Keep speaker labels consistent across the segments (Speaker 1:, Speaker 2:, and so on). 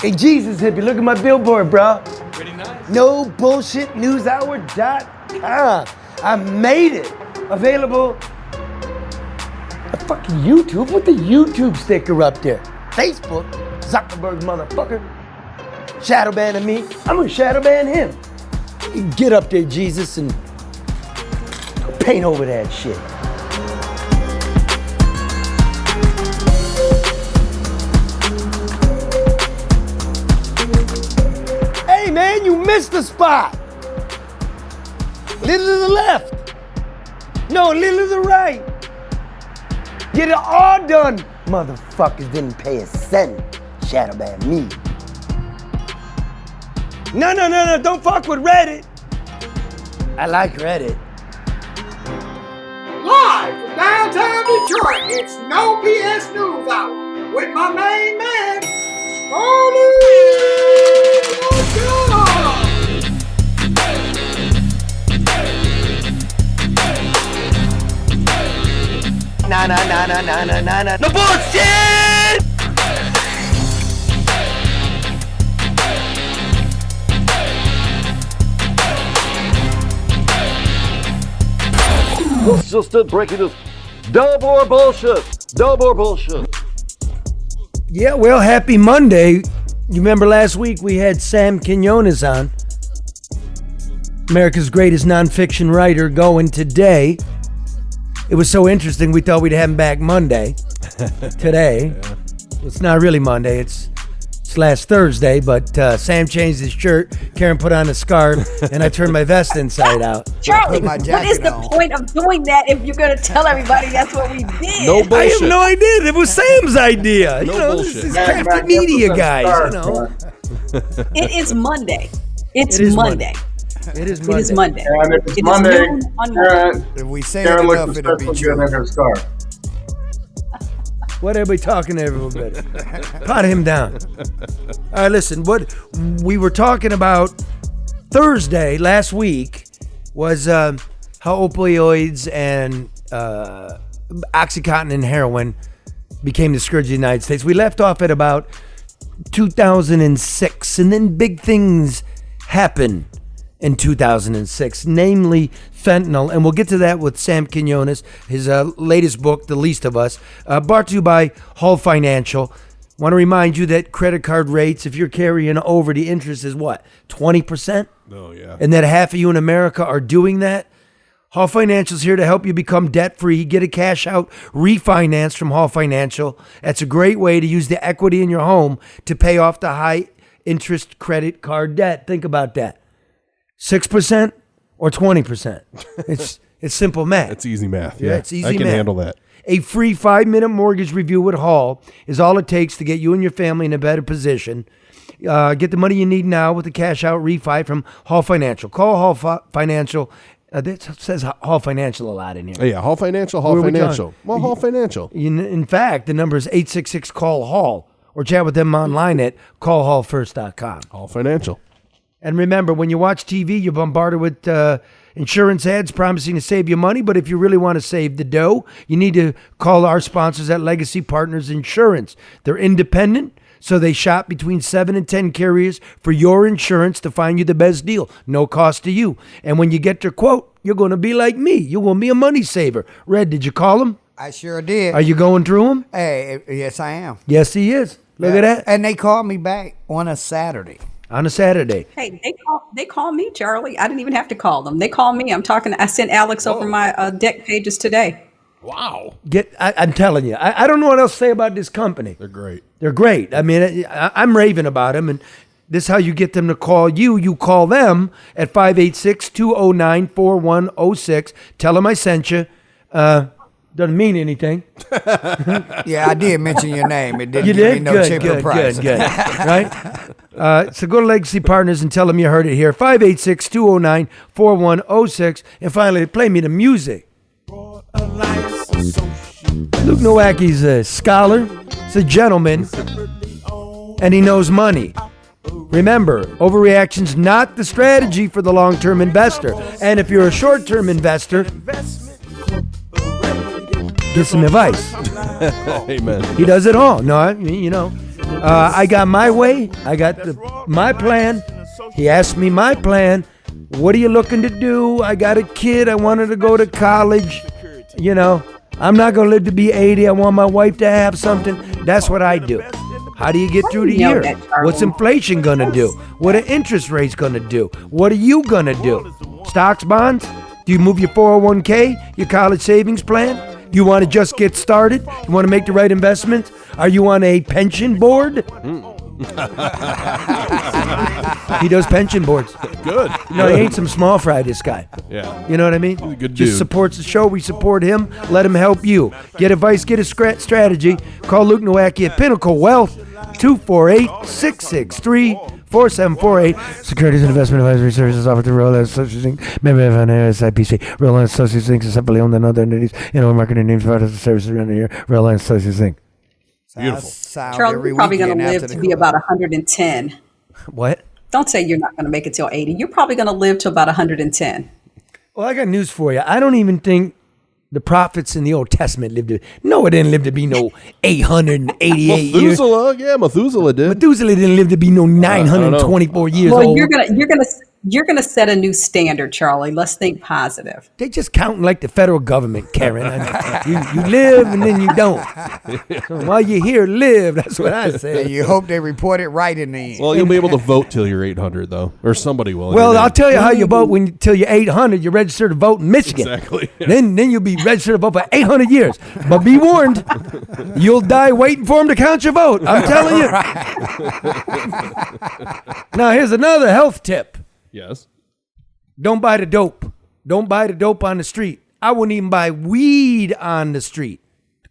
Speaker 1: Hey, Jesus hippie, look at my billboard, bro.
Speaker 2: Pretty nice.
Speaker 1: NoBullshitNewsHour.com. I made it available. A fucking YouTube? Put the YouTube sticker up there. Facebook, Zuckerberg motherfucker. Shadow banning me. I'm gonna shadow ban him. You get up there, Jesus, and paint over that shit. Hey man, you missed the spot. Little to the left. No, little to the right. Get it all done. Motherfuckers didn't pay a cent. Shadow ban me. No, don't fuck with Reddit. I like Reddit.
Speaker 3: Live from downtown Detroit, it's No BS News Hour with my main man, Scotty.
Speaker 1: No bullshit!
Speaker 4: This is just it, breaking news. No more bullshit. No more bullshit.
Speaker 1: Yeah, well, happy Monday. You remember last week we had Sam Quinones on, America's greatest nonfiction writer, going today. It was so interesting, we thought we'd have him back Monday, today. Yeah. It's not really Monday, it's last Thursday, but Sam changed his shirt, Karen put on a scarf, and I turned my vest inside out.
Speaker 5: Charlie, what is the point of doing that if you're going to tell everybody that's what we did?
Speaker 4: No bullshit.
Speaker 1: I have no idea. It was Sam's idea.
Speaker 4: No bullshit.
Speaker 1: This is crafty media guys,
Speaker 5: It is Monday. It is Monday.
Speaker 1: And if it's
Speaker 3: Monday,
Speaker 6: if we say it enough, it'll be true.
Speaker 1: What are we talking to everybody? Pot him down. All right, listen, what we were talking about Thursday last week was how opioids and Oxycontin and heroin became the scourge of the United States. We left off at about 2006, and then big things happened in 2006, namely fentanyl, and we'll get to that with Sam Quinones, his latest book, The Least of Us, brought to you by Hall Financial. Want to remind you that credit card rates, if you're carrying over, the interest is what, 20%?
Speaker 4: Oh, yeah.
Speaker 1: And that half of you in America are doing that? Hall Financial is here to help you become debt-free. Get a cash-out refinance from Hall Financial. That's a great way to use the equity in your home to pay off the high-interest credit card debt. Think about that. 6% or 20%. It's simple math.
Speaker 4: It's easy math. Yeah,
Speaker 1: it's easy
Speaker 4: I can
Speaker 1: math.
Speaker 4: handle that.
Speaker 1: A free 5-minute mortgage review with Hall is all it takes to get you and your family in a better position. Get the money you need now with the cash out refi from Hall Financial. Call Hall Financial. It says Hall Financial a lot in here.
Speaker 4: Oh, yeah, Hall Financial, Hall Financial. Well, Hall Financial.
Speaker 1: In fact, the number is 866-CALL-HALL, or chat with them online at callhallfirst.com.
Speaker 4: Hall Financial.
Speaker 1: And remember, when you watch TV, you're bombarded with insurance ads promising to save you money. But if you really want to save the dough, you need to call our sponsors at Legacy Partners Insurance. They're independent, so they shop between 7 and 10 carriers for your insurance to find you the best deal. No cost to you. And when you get your quote, you're going to be like me. You're going to be a money saver. Red, did you call them?
Speaker 6: I sure did.
Speaker 1: Are you going through them?
Speaker 6: Hey, yes, I am.
Speaker 1: Yes, he is. Look at that.
Speaker 6: And they called me back on a Saturday.
Speaker 1: On a Saturday.
Speaker 5: Hey, they call me, Charlie. I didn't even have to call them. They call me. I sent Alex over my deck pages today.
Speaker 4: Wow.
Speaker 1: I'm telling you, I don't know what else to say about this company.
Speaker 4: They're great.
Speaker 1: They're great. I mean, I'm raving about them, and this is how you get them to call you. You call them at 586-209-4106. Tell them I sent you. Doesn't mean anything.
Speaker 6: Yeah, I did mention your name. It didn't
Speaker 1: You
Speaker 6: give
Speaker 1: did?
Speaker 6: me no
Speaker 1: Good,
Speaker 6: cheaper
Speaker 1: good,
Speaker 6: price.
Speaker 1: good. Right? So go to Legacy Partners and tell them you heard it here. 586-209-4106. And finally, play me the music. Luke Nowacki's a scholar. He's a gentleman. And he knows money. Remember, overreaction's not the strategy for the long-term investor. And if you're a short-term investor, get some advice.
Speaker 4: Amen.
Speaker 1: He does it all. No, you know, I got my way. I got my plan. He asked me my plan. What are you looking to do? I got a kid. I wanted to go to college. You know, I'm not going to live to be 80. I want my wife to have something. That's what I do. How do you get through the
Speaker 5: know
Speaker 1: year?
Speaker 5: that, Charlie.
Speaker 1: What's inflation going to do? What are interest rates going to do? What are you going to do? Stocks, bonds? Do you move your 401k, your college savings plan? You want to just get started? You want to make the right investments? Are you on a pension board? He does pension boards.
Speaker 2: Good.
Speaker 1: No, he ain't some small fry, this guy.
Speaker 2: Yeah.
Speaker 1: You know what I mean?
Speaker 2: He's a good
Speaker 1: Just
Speaker 2: dude.
Speaker 1: supports the show. We support him. Let him help you. Get advice, get a strategy. Call Luke Nowacki at Pinnacle Wealth, 248-663-4748. Securities and investment advisory services offered through Roland Associates Inc. Member of SIPC. Roland Associates Inc. is separately owned and other entities. Marketing names, products, and services around here. Roland Associates Inc.
Speaker 2: Beautiful.
Speaker 5: Charlie, you're probably going to live to be about 110.
Speaker 1: What?
Speaker 5: Don't say you're not going to make it till 80. You're probably going to live to about 110.
Speaker 1: Well, I got news for you. I don't even think the prophets in the Old Testament lived to. No, it didn't live to be no 888 years.
Speaker 2: Methuselah, yeah, Methuselah did.
Speaker 1: Methuselah didn't live to be no 924 years
Speaker 5: Well,
Speaker 1: old.
Speaker 5: you're gonna set a new standard, Charlie. Let's think positive.
Speaker 1: They just counting like the federal government, Karen. You live and then you don't. So while you're here, live. That's what I
Speaker 6: And
Speaker 1: say.
Speaker 6: you hope they report it right in the end.
Speaker 2: Well, you'll be able to vote till you're 800, though, or somebody will.
Speaker 1: Well, I'll tell you how you vote till you're 800. You're registered to vote in Michigan.
Speaker 2: Exactly.
Speaker 1: Then you'll be registered to vote for 800 years. But be warned, you'll die waiting for them to count your vote. I'm telling you. Now, here's another health tip.
Speaker 2: Yes.
Speaker 1: Don't buy the dope. Don't buy the dope on the street. I wouldn't even buy weed on the street.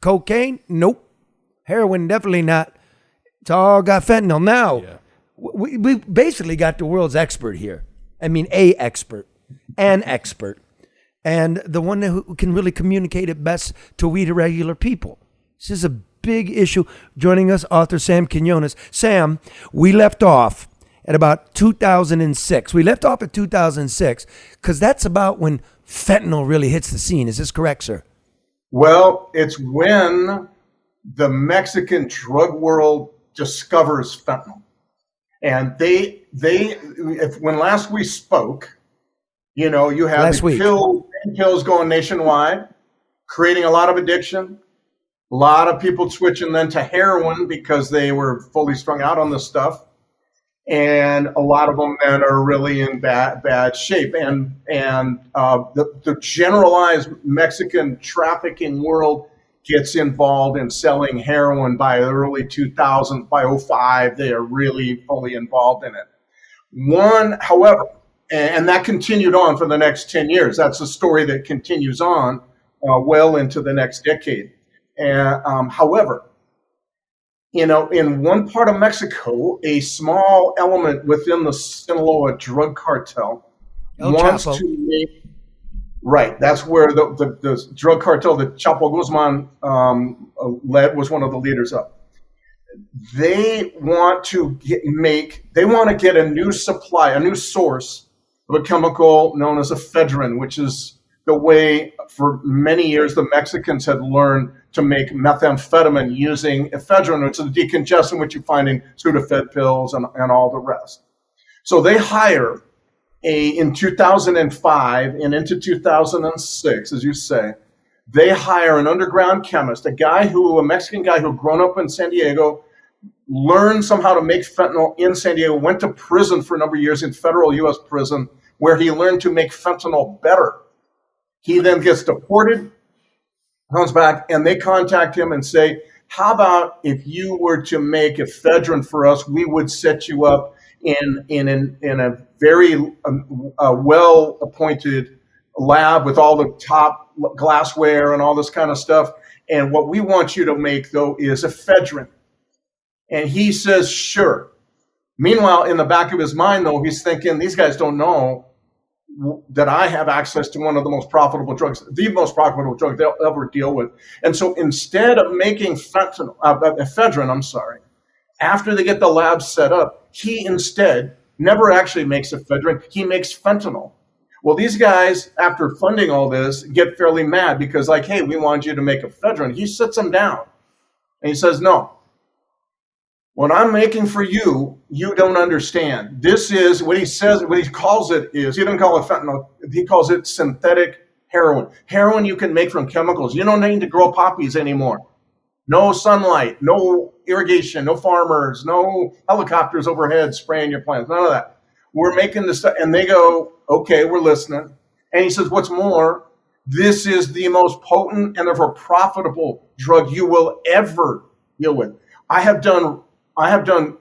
Speaker 1: Cocaine? Nope. Heroin? Definitely not. It's all got fentanyl. Now, we basically got the world's expert here. I mean, an expert. And the one who can really communicate it best to we the regular people. This is a big issue. Joining us, author Sam Quinones. Sam, we left off at about 2006. We left off at 2006 because that's about when fentanyl really hits the scene. Is this correct, sir?
Speaker 3: Well, it's when the Mexican drug world discovers fentanyl. And when last we spoke, you have
Speaker 1: Last week.
Speaker 3: pills going nationwide, creating a lot of addiction, a lot of people switching then to heroin because they were fully strung out on this stuff. And a lot of them then are really in bad shape. And the generalized Mexican trafficking world gets involved in selling heroin by the early 2000s. By 2005, they are really fully involved in it. However, and that continued on for the next 10 years. That's a story that continues on well into the next decade. However, in one part of Mexico, a small element within the Sinaloa drug cartel wants
Speaker 1: Chapo.
Speaker 3: to make. Right, that's where the drug cartel that Chapo Guzman was one of the leaders of. They want to get a new supply, a new source of a chemical known as ephedrine, which is the way for many years the Mexicans had learned to make methamphetamine using ephedrine, which is a decongestant, which you find in Sudafed pills and all the rest. So they hire in 2005 and into 2006, as you say, they hire an underground chemist, a Mexican guy who had grown up in San Diego, learned somehow to make fentanyl in San Diego, went to prison for a number of years in federal U.S. prison, where he learned to make fentanyl better. He then gets deported, comes back, and they contact him and say, how about if you were to make ephedrine for us, we would set you up in a very well-appointed lab with all the top glassware and all this kind of stuff. And what we want you to make, though, is ephedrine. And he says, sure. Meanwhile, in the back of his mind, though, he's thinking, these guys don't know that I have access to one of the most profitable drugs, the most profitable drug they'll ever deal with. And so instead of making ephedrine, after they get the lab set up, he instead never actually makes ephedrine. He makes fentanyl. Well, these guys, after funding all this, get fairly mad because hey, we want you to make ephedrine. He sits them down and he says, no. What I'm making for you, you don't understand. This is what he says, what he calls it is, he doesn't call it fentanyl, he calls it synthetic heroin. Heroin you can make from chemicals. You don't need to grow poppies anymore. No sunlight, no irrigation, no farmers, no helicopters overhead spraying your plants, none of that. We're making this stuff, and they go, okay, we're listening. And he says, what's more, this is the most potent and therefore profitable drug you will ever deal with. I have done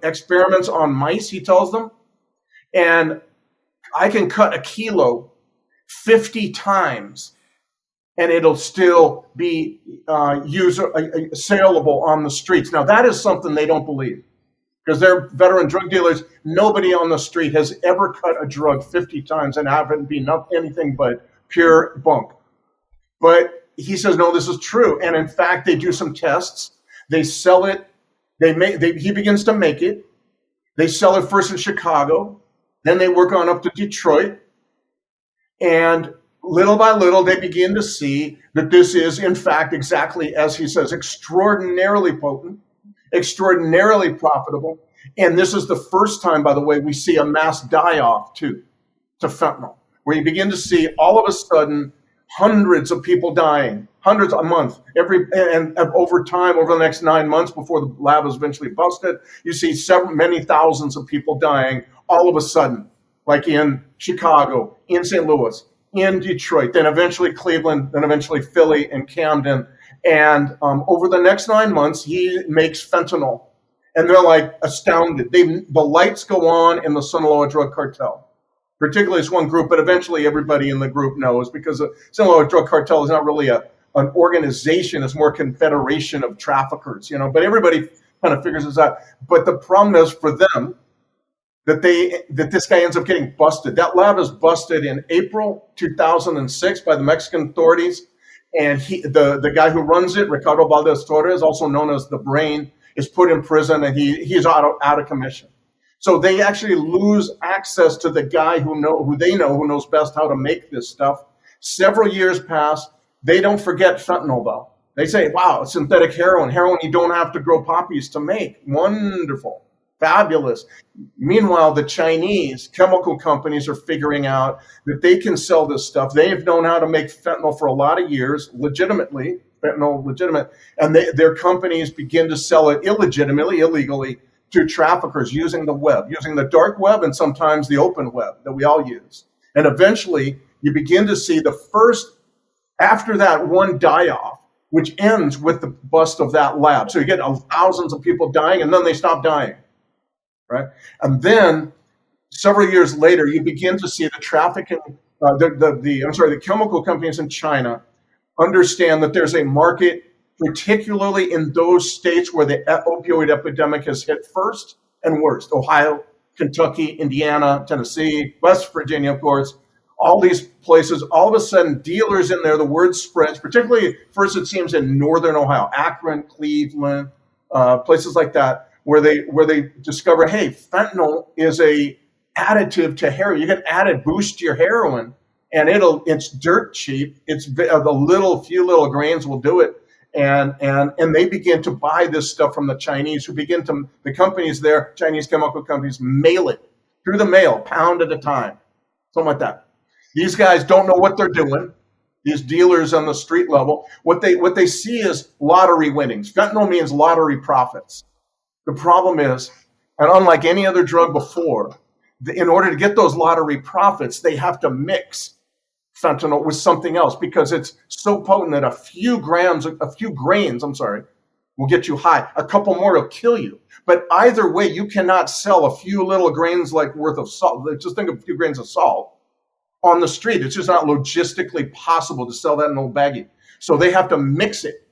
Speaker 3: experiments on mice, he tells them, and I can cut a kilo 50 times and it'll still be saleable on the streets. Now, that is something they don't believe because they're veteran drug dealers. Nobody on the street has ever cut a drug 50 times and haven't been anything but pure bunk. But he says, no, this is true. And in fact, they do some tests. They sell it. He begins to make it. They sell it first in Chicago. Then they work on up to Detroit. And little by little, they begin to see that this is, in fact, exactly as he says, extraordinarily potent, extraordinarily profitable. And this is the first time, by the way, we see a mass die-off, too, to fentanyl, where you begin to see all of a sudden hundreds of people dying, hundreds a month, and over time, over the next 9 months before the lab is eventually busted, you see many thousands of people dying all of a sudden, like in Chicago, in St. Louis, in Detroit, then eventually Cleveland, then eventually Philly and Camden. And over the next 9 months, he makes fentanyl. And they're like astounded. The lights go on in the Sinaloa drug cartel. Particularly this one group, but eventually everybody in the group knows because the Sinaloa drug cartel is not really an organization. It's more a confederation of traffickers, but everybody kind of figures this out. But the problem is for them that this guy ends up getting busted. That lab is busted in April 2006 by the Mexican authorities. And the guy who runs it, Ricardo Valdez Torres, also known as the Brain, is put in prison and he's out of commission. So they actually lose access to the guy who knows best how to make this stuff. Several years pass. They don't forget fentanyl, though. They say, wow, synthetic heroin you don't have to grow poppies to make. Wonderful, fabulous. Meanwhile, the Chinese chemical companies are figuring out that they can sell this stuff. They've known how to make fentanyl for a lot of years, legitimately, fentanyl legitimate, and their companies begin to sell it illegally, to traffickers using the web, using the dark web and sometimes the open web that we all use. And eventually you begin to see the first, after that one die-off, which ends with the bust of that lab. So you get thousands of people dying and then they stop dying, right? And then several years later, you begin to see the trafficking, the chemical companies in China understand that there's a market, particularly in those states where the opioid epidemic has hit first and worst. Ohio, Kentucky, Indiana, Tennessee, West Virginia, of course, all these places, all of a sudden dealers in there, the word spreads, particularly first it seems in northern Ohio, Akron, Cleveland, places like that, where they discover, hey, fentanyl is a additive to heroin. You can add it, boost your heroin, and it's dirt cheap. It's few little grains will do it. And they begin to buy this stuff from the Chinese, the companies there, Chinese chemical companies, mail it through the mail, pound at a time, something like that. These guys don't know what they're doing. These dealers on the street level, what they see is lottery winnings. Fentanyl means lottery profits. The problem is, and unlike any other drug before, in order to get those lottery profits, they have to mix fentanyl with something else because it's so potent that a few grains, will get you high. A couple more will kill you. But either way, you cannot sell a few little grains worth of salt. Just think of a few grains of salt on the street. It's just not logistically possible to sell that in a little baggie. So they have to mix it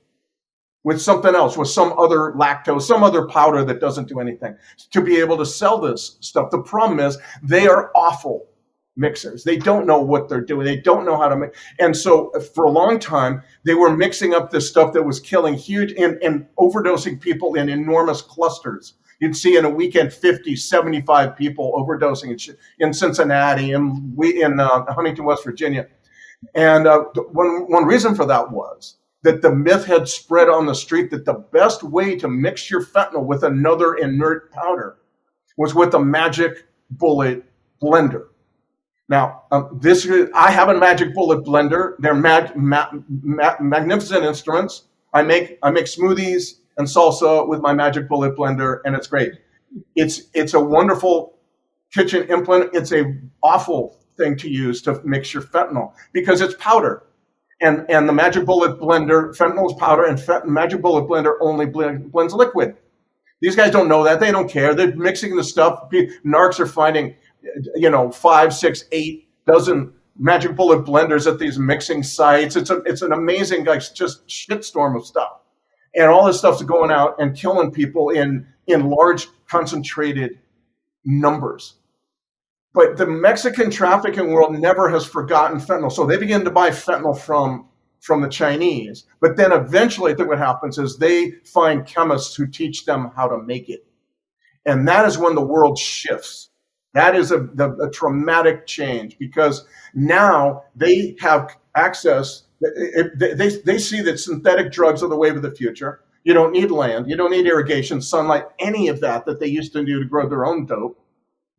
Speaker 3: with something else, with some other lactose, some other powder that doesn't do anything to be able to sell this stuff. The problem is they are awful mixers. They don't know what they're doing. They don't know how to make. And so for a long time, they were mixing up this stuff that was killing huge and overdosing people in enormous clusters. You'd see in a weekend 50, 75 people overdosing in Cincinnati and in Huntington, West Virginia. And one reason for that was that the myth had spread on the street that the best way to mix your fentanyl with another inert powder was with a magic bullet blender. Now, I have a magic bullet blender. They're magnificent instruments. I make smoothies and salsa with my magic bullet blender, and it's great. It's a wonderful kitchen implement. It's a awful thing to use to mix your fentanyl because it's powder. And the magic bullet blender, fentanyl is powder, and magic bullet blender only blends liquid. These guys don't know that. They don't care. They're mixing the stuff. Narcs are finding 5, 6, 8 dozen magic bullet blenders at these mixing sites. It's an amazing just shitstorm of stuff, and all this stuff's going out and killing people in large concentrated numbers. But the Mexican trafficking world never has forgotten fentanyl, so they begin to buy fentanyl from the Chinese. But then eventually, I think what happens is they find chemists who teach them how to make it, and that is when the world shifts. That is a traumatic change because now they have access. They see that synthetic drugs are the wave of the future. You don't need land. You don't need irrigation, sunlight, any of that they used to do to grow their own dope.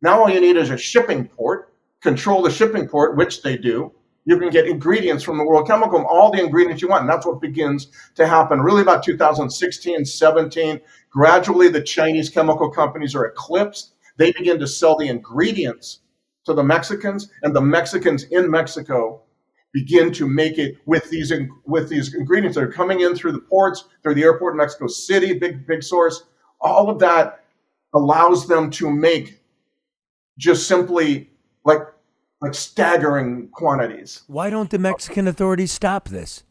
Speaker 3: Now all you need is a shipping port. Control the shipping port, which they do. You can get ingredients from the World Chemical, all the ingredients you want. And that's what begins to happen really about 2016, 17. Gradually, the Chinese chemical companies are eclipsed. They begin to sell the ingredients to the Mexicans, and the Mexicans in Mexico begin to make it with these ingredients that are coming in through the ports, through the airport in Mexico City, big source. All of that allows them to make just simply like staggering quantities.
Speaker 1: Why don't the Mexican authorities stop this?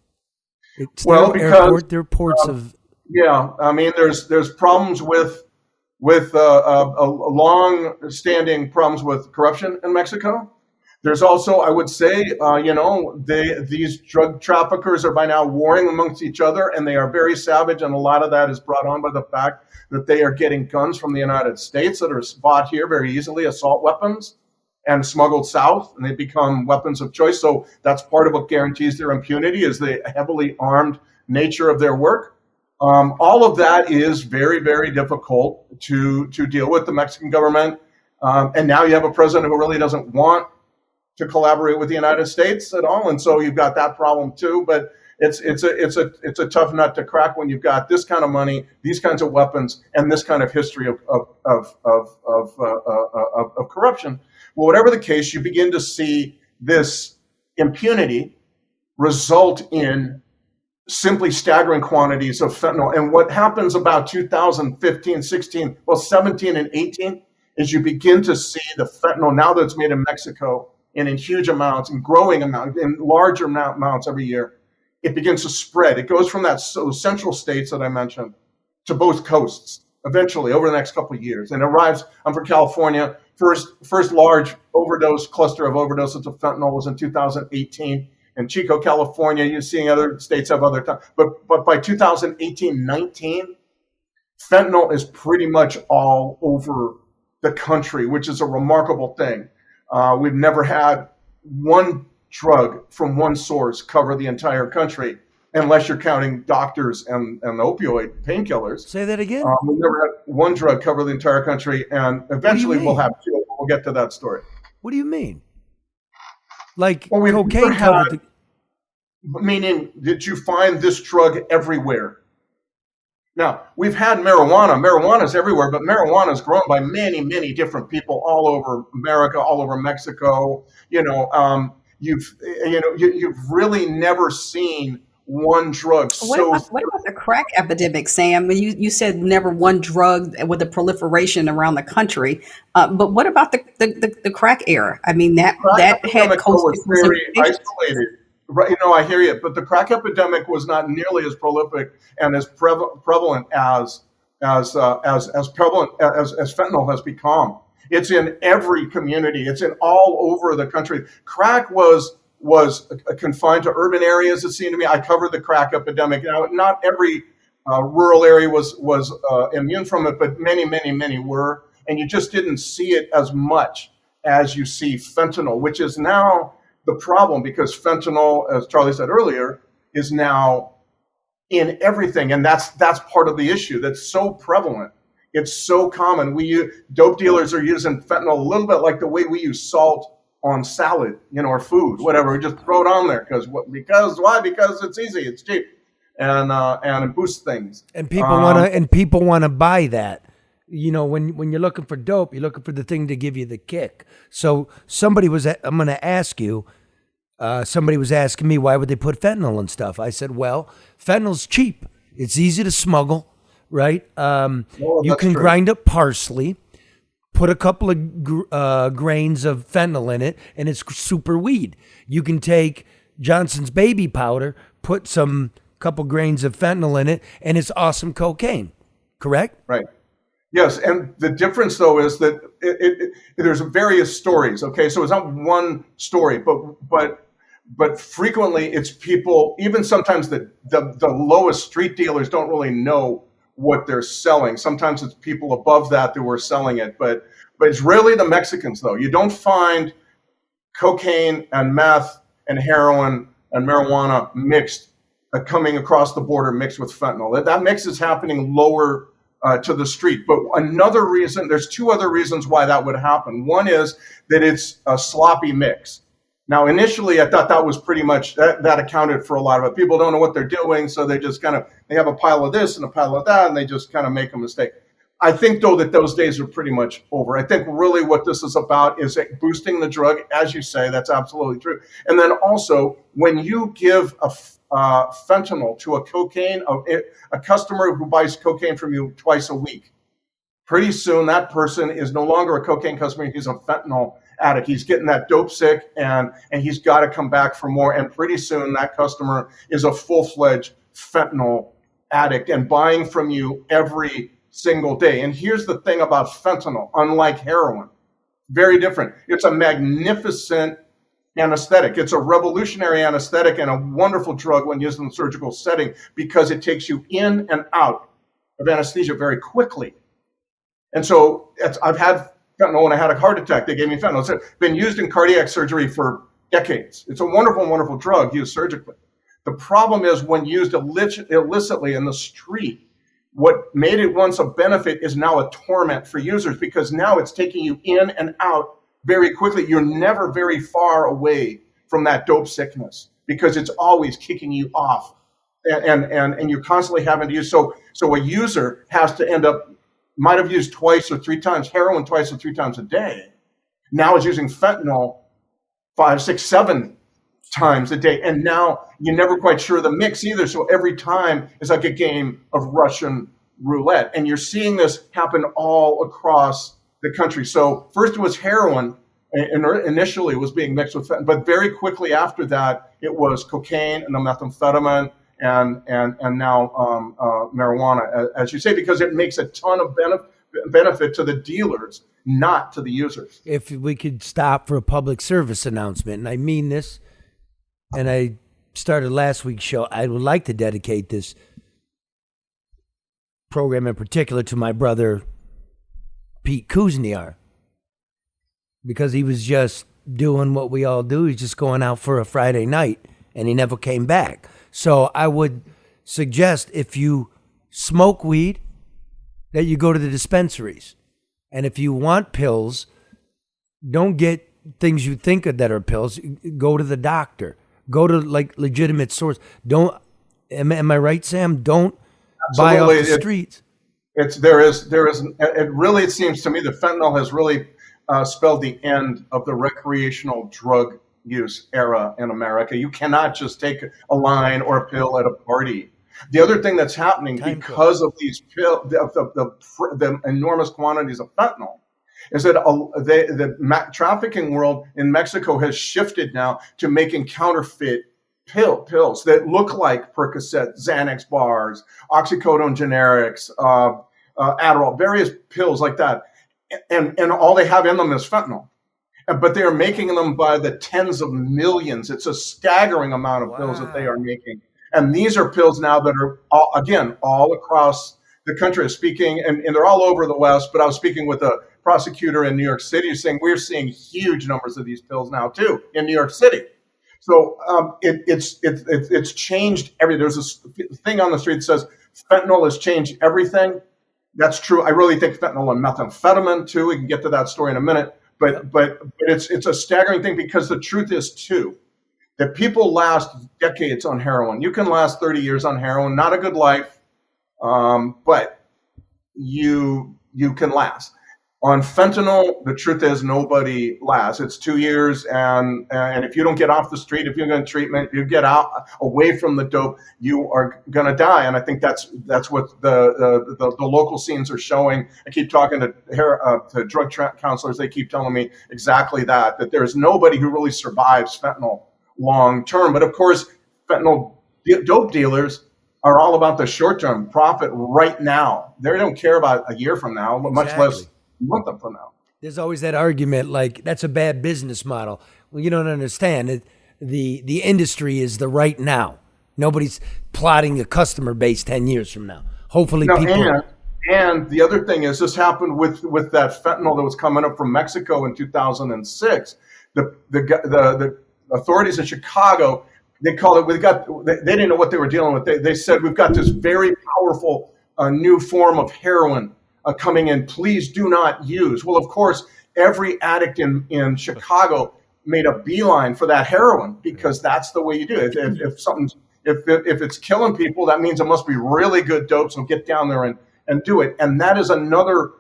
Speaker 1: It's
Speaker 3: Well,
Speaker 1: their
Speaker 3: because,
Speaker 1: airport, their ports of.
Speaker 3: Yeah, I mean, there's problems with a long-standing problems with corruption in Mexico. There's also, I would say, these drug traffickers are by now warring amongst each other, and they are very savage, and a lot of that is brought on by the fact that they are getting guns from the United States that are bought here very easily, assault weapons, and smuggled south, and they become weapons of choice. So that's part of what guarantees their impunity is the heavily armed nature of their work. All of that is very, very difficult to deal with the Mexican government. And now you have a president who really doesn't want to collaborate with the United States at all. And so you've got that problem too, but it's a tough nut to crack when you've got this kind of money, these kinds of weapons, and this kind of history of corruption. Well, whatever the case, you begin to see this impunity result in simply staggering quantities of fentanyl. And what happens about 2015, 16, 17 and 18 is you begin to see the fentanyl now that it's made in Mexico and in huge amounts and growing amounts, in larger amounts every year. It begins to spread. It goes from those central states that I mentioned to both coasts eventually over the next couple of years. And it arrives, I'm from California, first large cluster of overdoses of fentanyl was in 2018. In Chico, California, you're seeing other states have other times. But by 2018, 19, fentanyl is pretty much all over the country, which is a remarkable thing. We've never had one drug from one source cover the entire country, unless you're counting doctors and opioid painkillers.
Speaker 1: Say that again.
Speaker 3: We've never had one drug cover the entire country, and eventually we'll have two. We'll get to that story.
Speaker 1: What do you mean? Like
Speaker 3: we've
Speaker 1: cocaine covered
Speaker 3: meaning that you find this drug everywhere. Now, we've had marijuana. Marijuana is everywhere, but marijuana is grown by many, many different people all over America, all over Mexico. You've really never seen one drug.
Speaker 5: What about the crack epidemic, Sam? You said never one drug with a proliferation around the country, but what about the crack era? I mean, that had
Speaker 3: was very isolated. Right, I hear you, but the crack epidemic was not nearly as prolific and as prevalent as prevalent as fentanyl has become. It's in every community. It's in all over the country. Crack was confined to urban areas. It seemed to me. I covered the crack epidemic. Now, not every rural area was immune from it, but many, many, many were, and you just didn't see it as much as you see fentanyl, which is now the problem, because fentanyl, as Charlie said earlier, is now in everything, and that's part of the issue that's so prevalent. It's so common. Dope dealers are using fentanyl a little bit like the way we use salt on salad, or food, whatever. We just throw it on there because why? Because it's easy, it's cheap, and it boosts things.
Speaker 1: And people want to buy that. When you're looking for dope, you're looking for the thing to give you the kick. So I'm going to ask you. Somebody was asking me, why would they put fentanyl and stuff? I said, well, fentanyl's cheap. It's easy to smuggle, right? You can grind up parsley, put a couple of grains of fentanyl in it, and it's super weed. You can take Johnson's baby powder, put some couple grains of fentanyl in it, and it's awesome cocaine, correct?
Speaker 3: Right. Yes, and the difference, though, is that there's various stories, okay? So it's not one story, but frequently it's people, even sometimes the lowest street dealers don't really know what they're selling. Sometimes it's people above that who are selling it, but it's rarely the Mexicans, though. You don't find cocaine and meth and heroin and marijuana mixed, coming across the border mixed with fentanyl. That mix is happening lower to the street. But another reason, there's two other reasons why that would happen. One is that it's a sloppy mix. Now, initially, I thought that was pretty much, that accounted for a lot of it. People don't know what they're doing, so they just they have a pile of this and a pile of that, and they just kind of make a mistake. I think, though, that those days are pretty much over. I think really what this is about is boosting the drug, as you say. That's absolutely true. And then also, when you give a fentanyl to a customer who buys cocaine from you twice a week, pretty soon that person is no longer a cocaine customer. He's a fentanyl addict. He's getting that dope sick, and he's got to come back for more. And pretty soon that customer is a full-fledged fentanyl addict and buying from you every single day. And here's the thing about fentanyl, unlike heroin, very different. It's a magnificent anesthetic. It's a revolutionary anesthetic and a wonderful drug when used in the surgical setting because it takes you in and out of anesthesia very quickly. And so I've had fentanyl when I had a heart attack. They gave me fentanyl. It's been used in cardiac surgery for decades. It's a wonderful, wonderful drug used surgically. The problem is when used illicitly in the street, what made it once a benefit is now a torment for users because now it's taking you in and out very quickly. You're never very far away from that dope sickness because it's always kicking you off, and you're constantly having to use. So a user has to might have used twice or three times heroin twice or three times a day. Now is using fentanyl 5, 6, 7 times a day, and now you're never quite sure the mix either. So every time is like a game of Russian roulette, and you're seeing this happen all across the country. So first it was heroin, and initially it was being mixed with fentanyl, but very quickly after that it was cocaine and the methamphetamine and now marijuana, as you say, because it makes a ton of benefit to the dealers, not to the users.
Speaker 1: If we could stop for a public service announcement, and I mean this, and I started last week's show, I would like to dedicate this program in particular to my brother Pete Kuzniar, because he was just doing what we all do. He's just going out for a Friday night, and he never came back. So I would suggest if you smoke weed, that you go to the dispensaries. And if you want pills, don't get things you think of that are pills. Go to the doctor. Go to like legitimate source. Don't. Am I right, Sam? Don't buy off the streets. It seems to me that fentanyl has really spelled the end of the recreational drug use era in America. You cannot just take a line or a pill at a party. The other thing that's happening because of these the enormous quantities of fentanyl is that the trafficking world in Mexico has shifted now to making counterfeit pills that look like Percocet, Xanax bars, oxycodone generics, Adderall, various pills like that. And all they have in them is fentanyl. But they are making them by the tens of millions. It's a staggering amount of pills that they are making. And these are pills now that are, all across the country. Speaking, and they're all over the West, but I was speaking with a prosecutor in New York City saying we're seeing huge numbers of these pills now, too, in New York City.
Speaker 3: So it's changed everything. There's this thing on the street that says fentanyl has changed everything. That's true. I really think fentanyl and methamphetamine too. We can get to that story in a minute. But it's a staggering thing, because the truth is too that people last decades on heroin. You can last 30 years on heroin, not a good life, but you can last. On fentanyl, the truth is nobody lasts. It's 2 years, and if you don't get off the street, if you're going to treatment, you get out away from the dope, you are going to die. And I think that's what the local scenes are showing. I keep talking to drug counselors. They keep telling me exactly that there's nobody who really survives fentanyl long term. But of course, fentanyl dope dealers are all about the short term profit right now. They don't care about a year from now, much less a month from now.
Speaker 1: There's always that argument, like, that's a bad business model. Well, you don't understand. The industry is the right now. Nobody's plotting a customer base 10 years from now. Hopefully people...
Speaker 3: And the other thing is, this happened with that fentanyl that was coming up from Mexico in 2006. The authorities in Chicago, they called it, they didn't know what they were dealing with. They said, we've got this very powerful new form of heroin coming in. Please do not use. Well, of course, every addict in Chicago made a beeline for that heroin, because that's the way you do it. If it's killing people, that means it must be really good dope. So get down there and do it. And that is another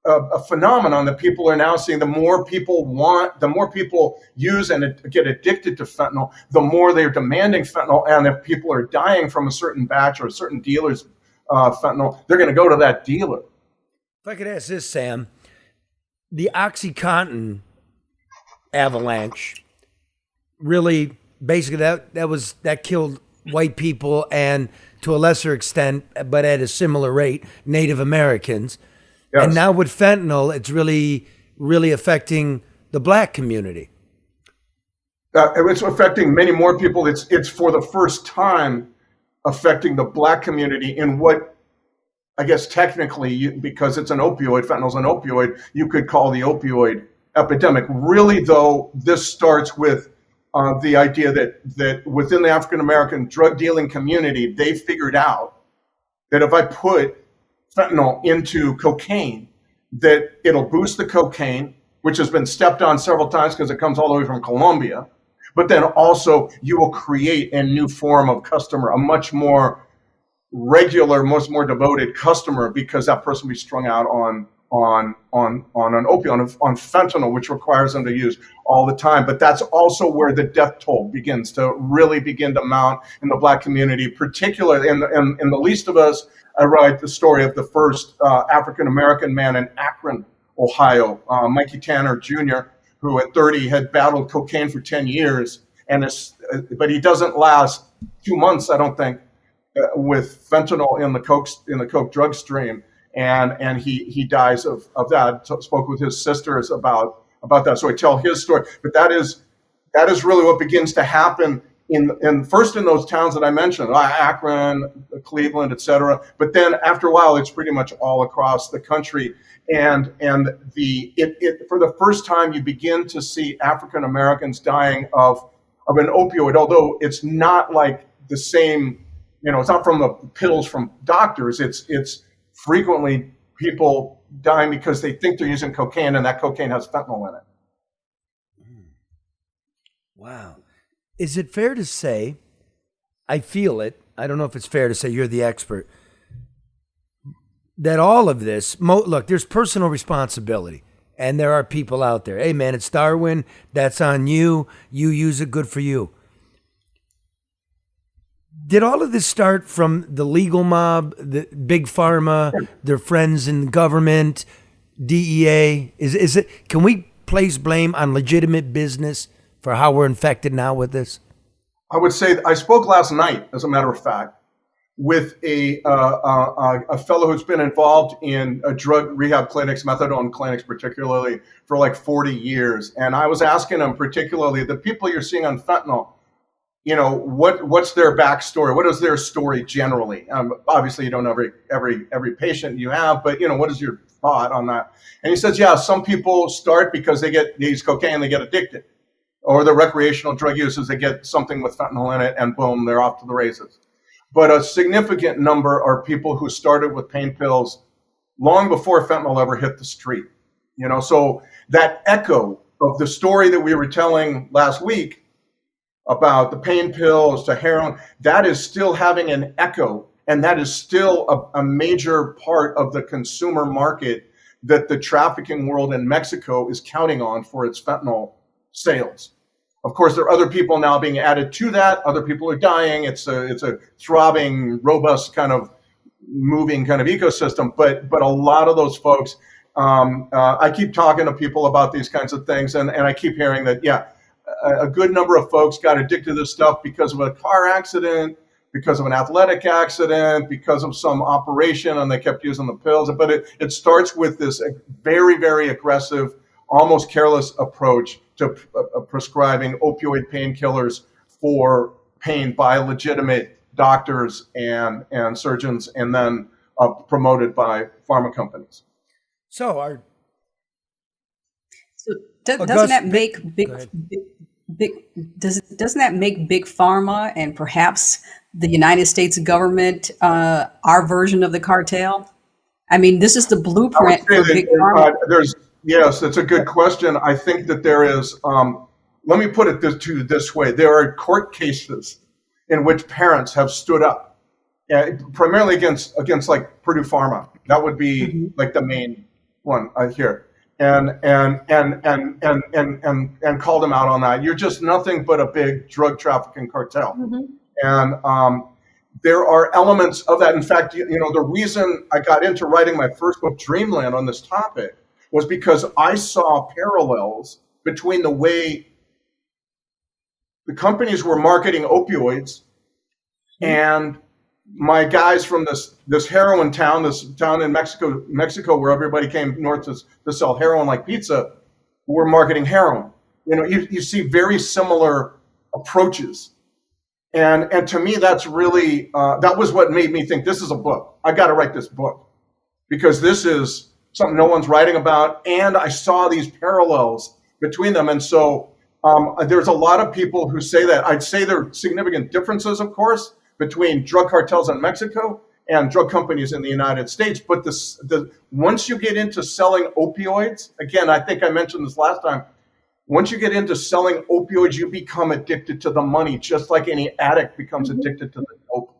Speaker 3: a phenomenon that people are now seeing. The more people use and get addicted to fentanyl, the more they're demanding fentanyl. And if people are dying from a certain batch or a certain dealer's fentanyl, they're going to go to that dealer.
Speaker 1: If I could ask this, Sam, the OxyContin avalanche really, basically that killed white people, and to a lesser extent, but at a similar rate, Native Americans. Yes. And now with fentanyl, it's really, really affecting the black community.
Speaker 3: It's affecting many more people. It's for the first time affecting the black community in what, I guess technically, because it's an opioid, fentanyl's an opioid, you could call the opioid epidemic. Really, though, this starts with the idea that within the African-American drug dealing community, they figured out that if I put fentanyl into cocaine, that it'll boost the cocaine, which has been stepped on several times because it comes all the way from Colombia. But then also you will create a new form of customer, a much more regular, much more devoted customer, because that person will be strung out on an opioid, on fentanyl, which requires them to use all the time. But that's also where the death toll begins to mount in the black community, particularly in the least of us. I write the story of the first African-American man in Akron, Ohio, Mikey Tanner Jr., who at 30 had battled cocaine for 10 years, but he doesn't last 2 months, I don't think, with fentanyl in the coke drug stream, and he dies of that. Spoke with his sisters about that, so I tell his story. But that is really what begins to happen in first in those towns that I mentioned, Akron, Cleveland, etc. But then after a while, it's pretty much all across the country. And for the first time, you begin to see African Americans dying of an opioid, although it's not like the same. It's not from the pills from doctors. It's frequently people dying because they think they're using cocaine, and that cocaine has fentanyl in it.
Speaker 1: Wow. Is it fair to say, I feel it, I don't know if it's fair to say, you're the expert, that all of this, look, there's personal responsibility, and there are people out there, hey man, it's Darwin, that's on you, you use it, good for you. Did all of this start from the legal mob, the big pharma, their friends in government, DEA? Is it? Can we place blame on legitimate business for how we're infected now with this?
Speaker 3: I would say I spoke last night, as a matter of fact, with a fellow who's been involved in drug rehab clinics, methadone clinics particularly, for like 40 years. And I was asking him particularly, the people you're seeing on fentanyl, what's their backstory? What is their story generally? Obviously, you don't know every patient you have, but what is your thought on that? And he says, yeah, some people start because they use cocaine, they get addicted. or the recreational drug users, they get something with fentanyl in it, and boom, they're off to the races. But a significant number are people who started with pain pills long before fentanyl ever hit the street. So that echo of the story that we were telling last week about the pain pills to heroin, that is still having an echo, and that is still a major part of the consumer market that the trafficking world in Mexico is counting on for its fentanyl sales. Of course, there are other people now being added to that. Other people are dying. It's a throbbing, robust kind of moving kind of ecosystem. But a lot of those folks, I keep talking to people about these kinds of things, and I keep hearing that, a good number of folks got addicted to this stuff because of a car accident, because of an athletic accident, because of some operation, and they kept using the pills. But it starts with this very, very aggressive, almost careless approach to prescribing opioid painkillers for pain by legitimate doctors and surgeons, and then promoted by pharma companies.
Speaker 1: So
Speaker 5: doesn't that make doesn't that make big pharma and perhaps the United States government our version of the cartel? I mean, this is the blueprint for big pharma.
Speaker 3: Yes, that's a good question. I think that there is, let me put it this way. There are court cases in which parents have stood up, primarily against like Purdue Pharma. That would be like the main one here. And called them out on that. You're just nothing but a big drug trafficking cartel. And there are elements of that. In fact, the reason I got into writing my first book, Dreamland, on this topic was because I saw parallels between the way the companies were marketing opioids and my guys from this heroin town, this town in Mexico where everybody came north to sell heroin like pizza, were marketing heroin. You see very similar approaches. And to me, that's really, that was what made me think this is a book. I got to write this book because this is something no one's writing about. And I saw these parallels between them. And so there's a lot of people who say that. I'd say there are significant differences, of course, between drug cartels in Mexico and drug companies in the United States. But once you get into selling opioids, again, I think I mentioned this last time, once you get into selling opioids, you become addicted to the money, just like any addict becomes addicted to the dope.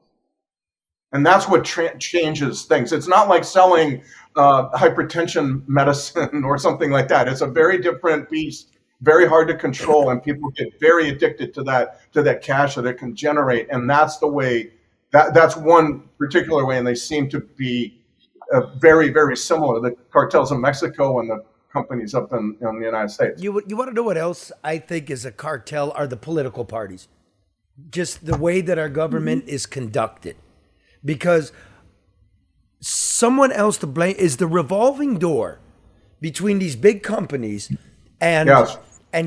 Speaker 3: And that's what changes things. It's not like selling hypertension medicine or something like that. It's a very different beast, very hard to control, and people get very addicted to that cash that it can generate. And that's the way, that's one particular way, and they seem to be very, very similar, the cartels in Mexico and the companies up in the United States.
Speaker 1: You want to know what else I think is a cartel are the political parties. Just the way that our government is conducted. Because someone else to blame is the revolving door between these big companies and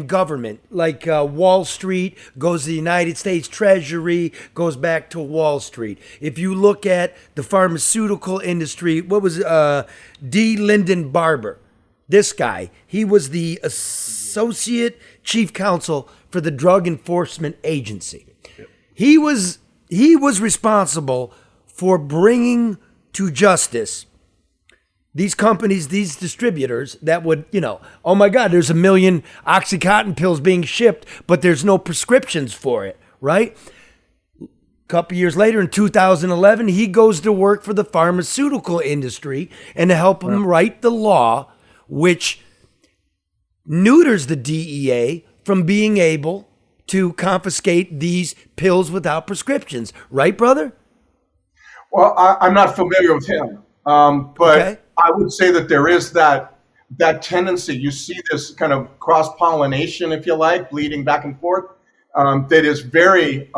Speaker 1: government. Like Wall Street goes to the United States Treasury, goes back to Wall Street. If you look at the pharmaceutical industry, what was D. Lyndon Barber? This guy, he was the associate chief counsel for the Drug Enforcement Agency. He was responsible for bringing to justice these companies, these distributors that would, oh my God, there's 1 million Oxycontin pills being shipped, but there's no prescriptions for it, right? A couple years later, in 2011, he goes to work for the pharmaceutical industry and to help them write the law which neuters the DEA from being able to confiscate these pills without prescriptions. Right, brother?
Speaker 3: Well, I'm not familiar with him, but okay. I would say that there is that tendency. You see this kind of cross-pollination, if you like, bleeding back and forth, that is very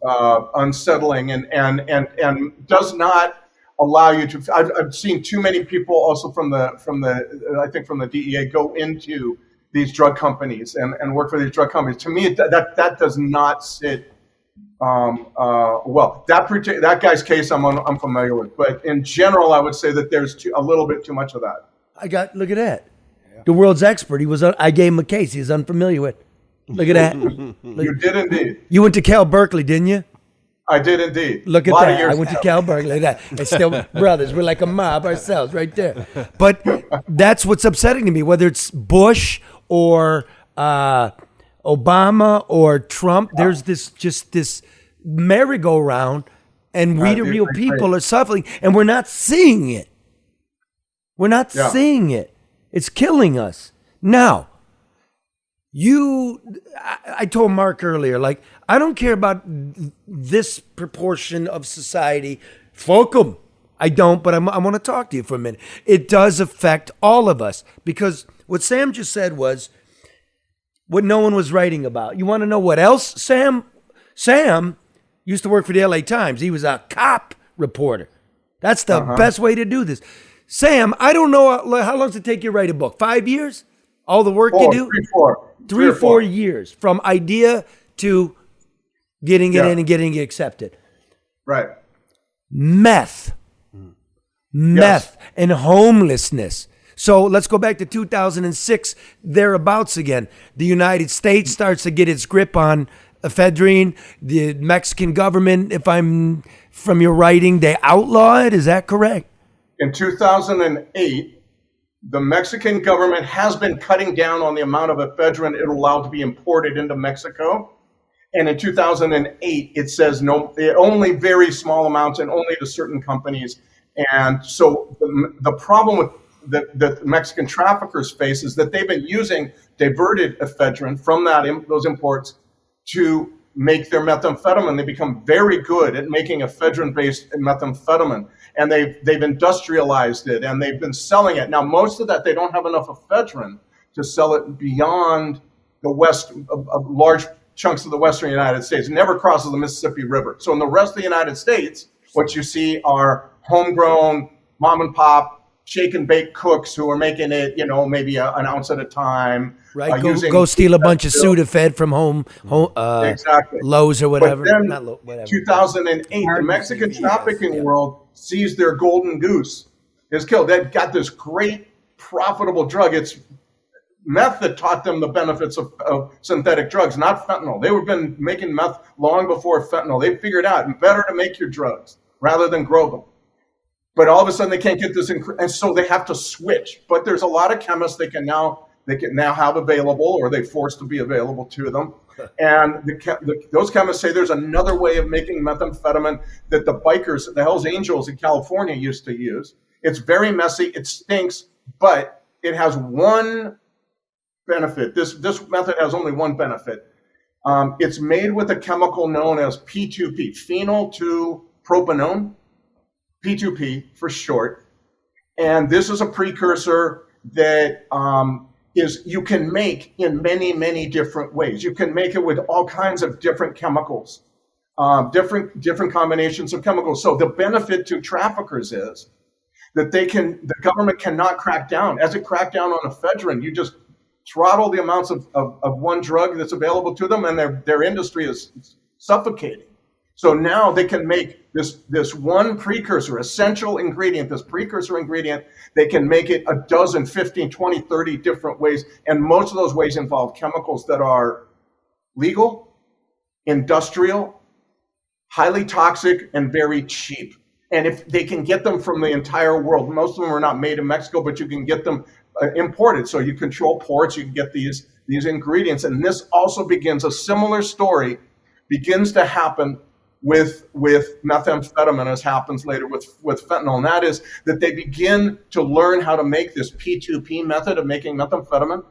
Speaker 3: unsettling and does not allow you to. I've seen too many people also from the DEA go into these drug companies and work for these drug companies. To me, that does not sit well. That guy's case I'm familiar with, but in general, I would say that there's a little bit too much of that.
Speaker 1: Look at that. Yeah. The world's expert. I gave him a case he's unfamiliar with. Look at that.
Speaker 3: You did indeed.
Speaker 1: You went to Cal Berkeley, didn't you?
Speaker 3: I did indeed.
Speaker 1: Look at
Speaker 3: A lot of
Speaker 1: that.
Speaker 3: years
Speaker 1: I went to
Speaker 3: ago.
Speaker 1: Cal Berkeley. That. It's still brothers. We're like a mob ourselves right there. But that's what's upsetting to me, whether it's Bush or Obama or Trump. There's this merry-go-round, and we, the real people, are suffering, and we're not seeing it. We're not seeing it. It's killing us. Now, I told Mark earlier, like, I don't care about this proportion of society. Fuck 'em. I don't, but I want to talk to you for a minute. It does affect all of us, because what Sam just said was what no one was writing about. You want to know what else, Sam? Sam used to work for the LA Times. He was a cop reporter. That's the best way to do this. Sam, I don't know how long does it take you to write a book? 5 years? All the work you do? 3 or 4 years from idea to getting it in and getting it accepted.
Speaker 3: Right.
Speaker 1: Meth and homelessness. So let's go back to 2006, thereabouts again. The United States starts to get its grip on ephedrine. The Mexican government, if I'm from your writing, they outlaw it. Is that correct?
Speaker 3: In 2008, the Mexican government has been cutting down on the amount of ephedrine it allowed to be imported into Mexico. And in 2008, it says no, only very small amounts and only to certain companies. And so the problem with the Mexican traffickers face is that they've been using diverted ephedrine from those imports to make their methamphetamine. They become very good at making ephedrine-based methamphetamine, and they've industrialized it, and they've been selling it. Now, most of that, they don't have enough ephedrine to sell it beyond the west of large chunks of the western United States. It never crosses the Mississippi River. So in the rest of the United States, what you see are homegrown, mom and pop, shake and bake cooks who are making it, maybe an ounce at a time.
Speaker 1: Right, go steal a bunch of Sudafed from home
Speaker 3: exactly.
Speaker 1: Lowe's or whatever.
Speaker 3: But then,
Speaker 1: Not whatever.
Speaker 3: 2008, the Mexican trafficking world sees their golden goose is killed. They've got this great, profitable drug. It's meth that taught them the benefits of synthetic drugs, not fentanyl. They had been making meth long before fentanyl. They figured out it's better to make your drugs rather than grow them. But all of a sudden they can't get this, and so they have to switch. But there's a lot of chemists they can now have available, or they force to be available to them. And those chemists say there's another way of making methamphetamine that the bikers, the Hells Angels in California used to use. It's very messy, it stinks, but it has one benefit. This method has only one benefit. It's made with a chemical known as P2P, phenyl 2-propanone. P2P for short, and this is a precursor that you can make in many, many different ways. You can make it with all kinds of different chemicals, different combinations of chemicals. So the benefit to traffickers is that the government cannot crack down. As it cracked down on ephedrine, you just throttle the amounts of one drug that's available to them, and their industry is suffocating. So now they can make this one precursor, essential ingredient, this precursor ingredient, they can make it a dozen, 15, 20, 30 different ways. And most of those ways involve chemicals that are legal, industrial, highly toxic, and very cheap. And if they can get them from the entire world, most of them are not made in Mexico, but you can get them imported. So you control ports, you can get these ingredients. And this also begins a similar story, begins to happen with methamphetamine, as happens later with fentanyl. And that is that they begin to learn how to make this P2P method of making methamphetamine.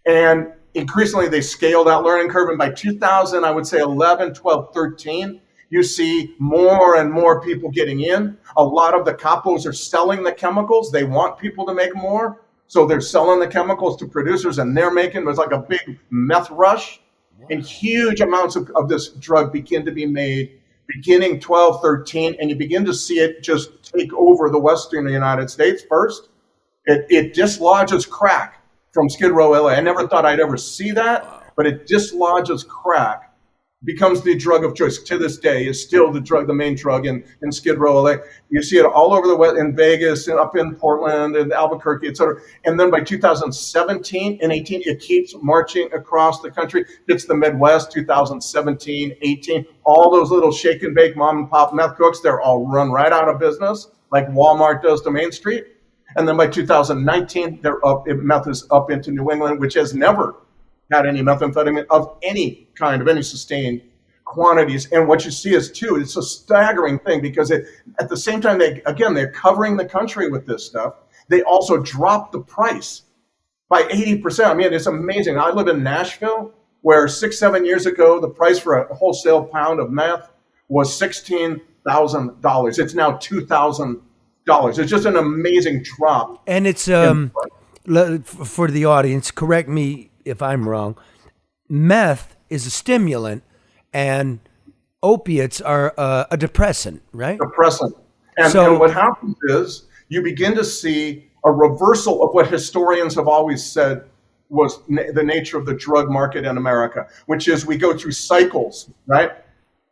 Speaker 3: And increasingly they scale that learning curve. And by 2000, I would say 11, 12, 13, you see more and more people getting in. A lot of the capos are selling the chemicals. They want people to make more. So they're selling the chemicals to producers, and they're making, it was like a big meth rush. And huge amounts of this drug begin to be made beginning 12, 13, and you begin to see it just take over the western United States first. It dislodges crack from Skid Row, LA. I never thought I'd ever see that, but it dislodges crack becomes the drug of choice to this day, is still the main drug in Skid Row. Like, you see it all over the West, in Vegas and up in Portland and Albuquerque, et cetera. And then by 2017 and 18, it keeps marching across the country. Hits the Midwest, 2017, 18. All those little shake and bake mom and pop meth cooks, they're all run right out of business, like Walmart does to Main Street. And then by 2019, meth is up into New England, which has never had any methamphetamine of any kind, of any sustained quantities. And what you see is, too, it's a staggering thing, because at the same time, they're covering the country with this stuff. They also dropped the price by 80%. I mean, it's amazing. I live in Nashville, where 6-7 years ago, the price for a wholesale pound of meth was $16,000. It's now $2,000. It's just an amazing drop.
Speaker 1: And it's for the audience, correct me if I'm wrong, meth is a stimulant and opiates are a depressant, right?
Speaker 3: Depressant. And what happens is you begin to see a reversal of what historians have always said was the nature of the drug market in America, which is we go through cycles, right?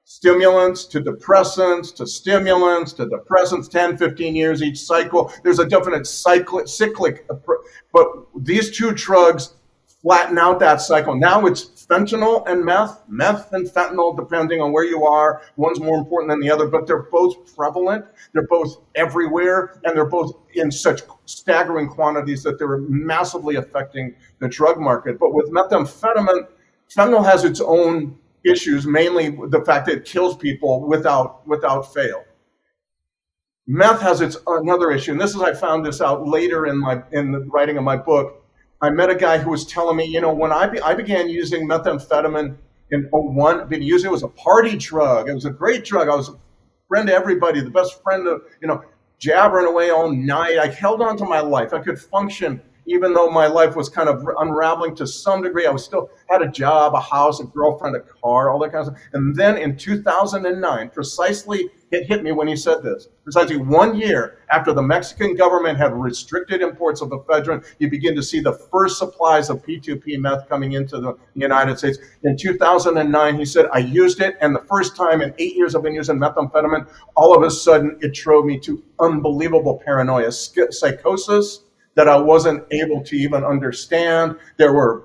Speaker 3: Stimulants to depressants to stimulants to depressants, 10, 15 years each cycle. There's a definite cyclic, but these two drugs flatten out that cycle. Now it's fentanyl and meth and fentanyl, depending on where you are. One's more important than the other, but they're both prevalent. They're both everywhere, and they're both in such staggering quantities that they're massively affecting the drug market. But with methamphetamine, fentanyl has its own issues, mainly the fact that it kills people without fail. Meth has another issue, and I found this out later in the writing of my book. I met a guy who was telling me, when I began using methamphetamine in 2001, it was a party drug. It was a great drug. I was a friend to everybody, the best friend of, jabbering away all night. I held on to my life. I could function even though my life was kind of unraveling to some degree. I was still had a job, a house, a girlfriend, a car, all that kind of stuff. And then in 2009, precisely, it hit me when he said this. Precisely 1 year after the Mexican government had restricted imports of ephedrine, you begin to see the first supplies of P2P meth coming into the United States. In 2009, he said, I used it, and the first time in 8 years I've been using methamphetamine, all of a sudden it drove me to unbelievable paranoia, psychosis, that I wasn't able to even understand. There were,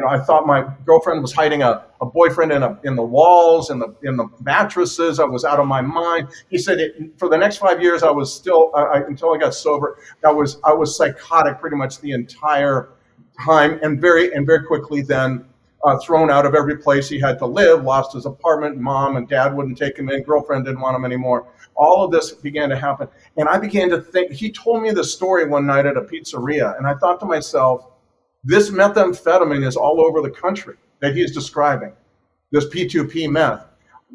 Speaker 3: I thought my girlfriend was hiding a boyfriend in the walls, in the mattresses. I was out of my mind. He said for the next 5 years, I was still, until I got sober, I was psychotic pretty much the entire time, and very quickly then thrown out of every place he had to live, lost his apartment, mom and dad wouldn't take him in, girlfriend didn't want him anymore. All of this began to happen. And I began to think, he told me this story one night at a pizzeria, and I thought to myself, this methamphetamine is all over the country that he's describing, this P2P meth.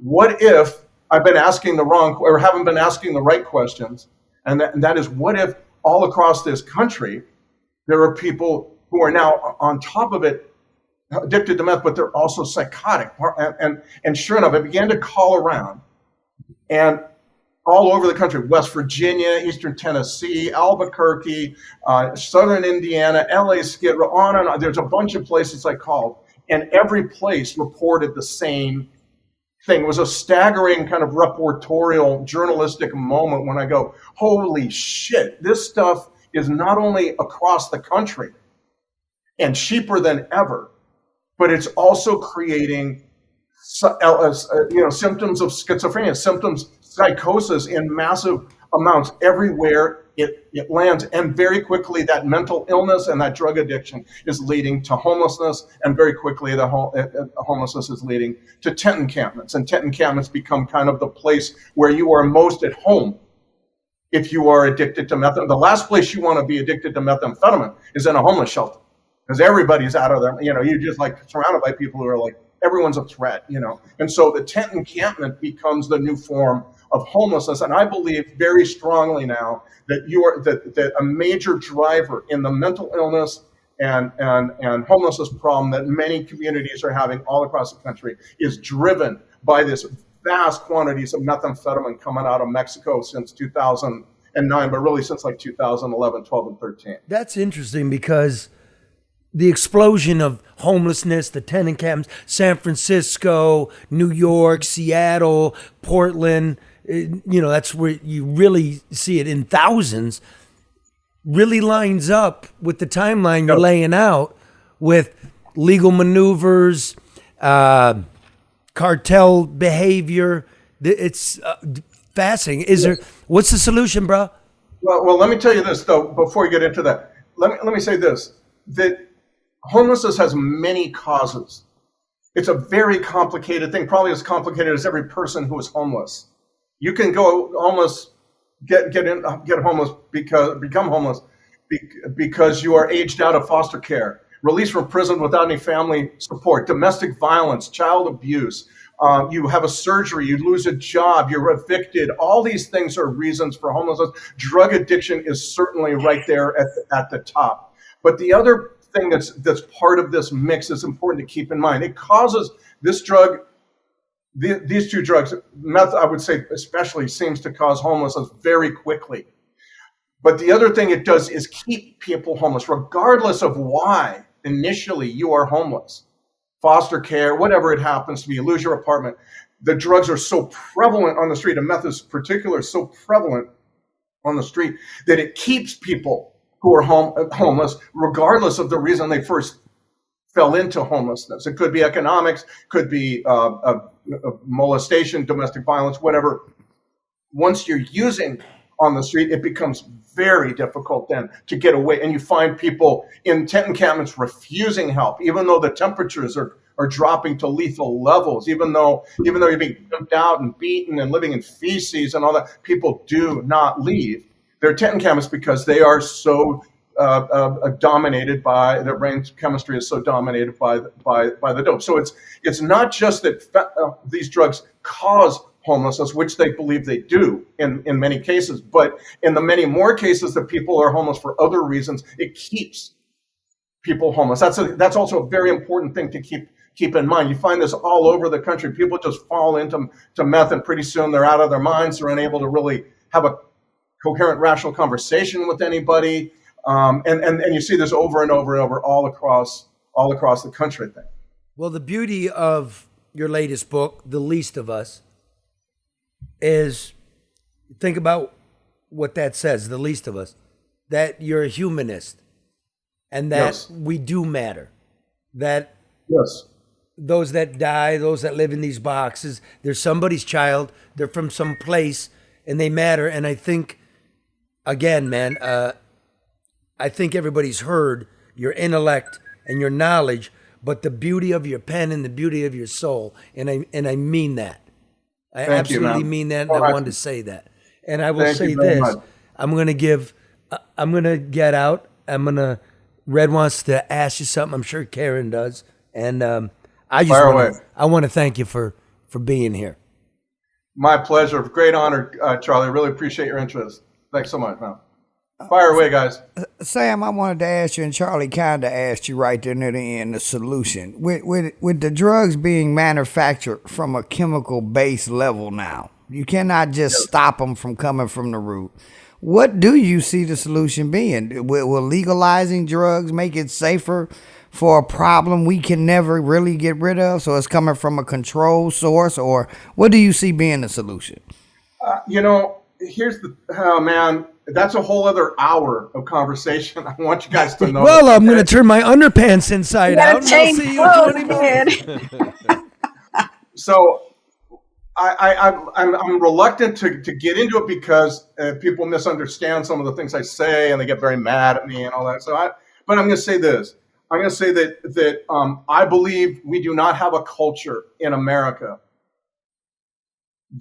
Speaker 3: What if I've been asking haven't been asking the right questions? And that is, what if all across this country, there are people who are now on top of it, addicted to meth, but they're also psychotic. And sure enough, I began to call around, and all over the country, West Virginia, Eastern Tennessee, Albuquerque, Southern Indiana, LA, Skid Row, on and on. There's a bunch of places I called, and every place reported the same thing. It was a staggering kind of reportorial journalistic moment when I go, holy shit, this stuff is not only across the country and cheaper than ever, but it's also creating symptoms of schizophrenia, psychosis in massive amounts everywhere it lands. And very quickly, that mental illness and that drug addiction is leading to homelessness. And very quickly, the homelessness is leading to tent encampments. And tent encampments become kind of the place where you are most at home if you are addicted to methamphetamine. The last place you want to be addicted to methamphetamine is in a homeless shelter, because everybody's out of there. You're just like surrounded by people who are like, everyone's a threat, And so the tent encampment becomes the new form of homelessness. And I believe very strongly now that that a major driver in the mental illness and homelessness problem that many communities are having all across the country is driven by this vast quantities of methamphetamine coming out of Mexico since 2009, but really since like 2011, 12, and 13.
Speaker 1: That's interesting, because the explosion of homelessness, the tenant camps, San Francisco, New York, Seattle, Portland, that's where you really see it in thousands, really lines up with the timeline you're laying out with legal maneuvers, cartel behavior. It's fascinating. What's the solution, bro?
Speaker 3: Well, let me tell you this, though, before we get into that. Let me say this, that homelessness has many causes. It's a very complicated thing, probably as complicated as every person who is homeless. You can go homeless, become homeless because you are aged out of foster care, released from prison without any family support, domestic violence, child abuse. You have a surgery, you lose a job, you're evicted. All these things are reasons for homelessness. Drug addiction is certainly right there at the top. But the other thing that's part of this mix is important to keep in mind. It causes this drug, these two drugs, meth, I would say especially, seems to cause homelessness very quickly. But the other thing it does is keep people homeless, regardless of why initially you are homeless. Foster care, whatever it happens to be, you lose your apartment. The drugs are so prevalent on the street, and meth is particular, so prevalent on the street that it keeps people who are homeless, regardless of the reason they first fell into homelessness. It could be economics, could be molestation, domestic violence, whatever. Once you're using on the street, it becomes very difficult then to get away. And you find people in tent encampments refusing help, even though the temperatures are dropping to lethal levels, even though you're being dumped out and beaten and living in feces and all that, people do not leave their tent encampments because they are so dominated by, their brain chemistry is so dominated by the dope. So it's not just that these drugs cause homelessness, which they believe they do in many cases, but in the many more cases that people are homeless for other reasons, it keeps people homeless. That's also a very important thing to keep in mind. You find this all over the country. People just fall into meth, and pretty soon they're out of their minds. They're unable to really have a coherent, rational conversation with anybody, and you see this over and over and over all across the country. I think.
Speaker 1: Well, the beauty of your latest book, The Least of Us, is think about what that says, the least of us, that you're a humanist and that we do matter, that those that die, those that live in these boxes, they're somebody's child, they're from some place and they matter. And I think, again, man, I think everybody's heard your intellect and your knowledge, but the beauty of your pen and the beauty of your soul. And I mean that. I absolutely mean that, and I wanted to say that. And I will say this: I'm going to get out. Red wants to ask you something. I'm sure Karen does, and I want to thank you for being here.
Speaker 3: My pleasure. Great honor, Charlie. I really appreciate your interest. Thanks so much, man. Fire away, guys.
Speaker 6: Sam, I wanted to ask you, and Charlie kind of asked you right there near the end, the solution. With the drugs being manufactured from a chemical-based level now, you cannot just stop them from coming from the root. What do you see the solution being? Will legalizing drugs make it safer for a problem we can never really get rid of, so it's coming from a controlled source? Or what do you see being the solution?
Speaker 3: Here's man, that's a whole other hour of conversation. I want you guys to know.
Speaker 1: Well, I'm going to turn my underpants inside out.
Speaker 5: We'll see you in 20 minutes.
Speaker 3: So I'm reluctant to get into it because people misunderstand some of the things I say and they get very mad at me and all that. But I'm going to say this. I'm going to say that I believe we do not have a culture in America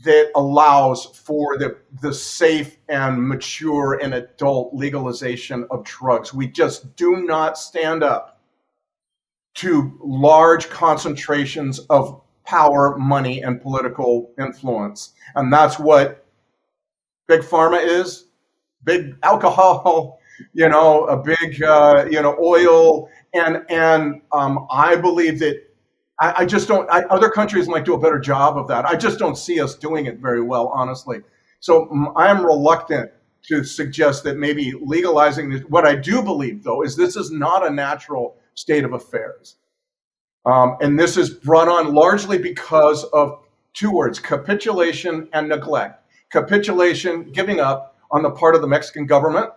Speaker 3: that allows for the safe and mature and adult legalization of drugs. We just do not stand up to large concentrations of power, money, and political influence. And that's what big pharma is, big alcohol, a big, oil. And I believe that I just don't, other countries might do a better job of that. I just don't see us doing it very well, honestly. So I am reluctant to suggest that maybe legalizing this. What I do believe, though, is this is not a natural state of affairs. And this is brought on largely because of two words: capitulation and neglect. Capitulation, giving up on the part of the Mexican government,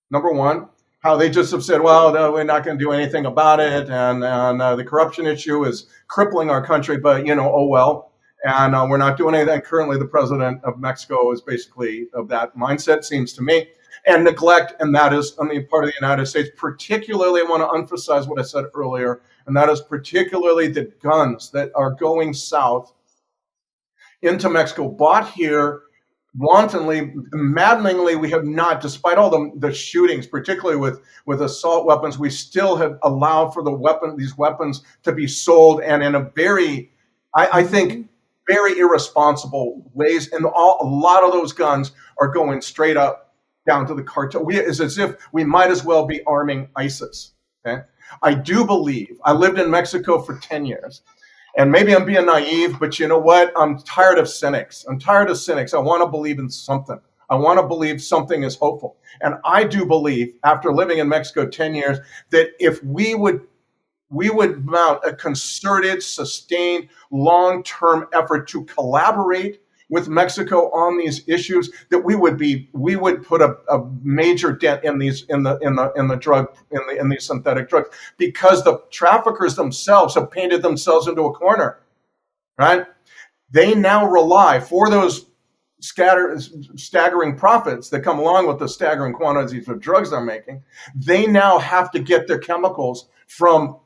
Speaker 3: number one. How they just have said, well, no, we're not going to do anything about it, and the corruption issue is crippling our country, but, oh well, and we're not doing anything. Currently, the president of Mexico is basically of that mindset, seems to me, and neglect, and that is on the part of the United States. Particularly, I want to emphasize what I said earlier, and that is particularly the guns that are going south into Mexico, bought here wantonly, maddeningly. We have not, despite all the shootings, particularly with assault weapons, we still have allowed for these weapons to be sold, and in a very, I think, very irresponsible ways. And a lot of those guns are going straight up down to the cartel. It's as if we might as well be arming ISIS. Okay? I do believe, I lived in Mexico for 10 years. And maybe I'm being naive, but you know what? I'm tired of cynics. I want to believe in something. I want to believe something is hopeful. And I do believe, after living in Mexico 10 years, that if we would mount a concerted, sustained, long-term effort to collaborate with Mexico on these issues, that we would put a major dent in these synthetic drugs, because the traffickers themselves have painted themselves into a corner, right? They now rely, for those staggering profits that come along with the staggering quantities of drugs they're making, they now have to get their chemicals from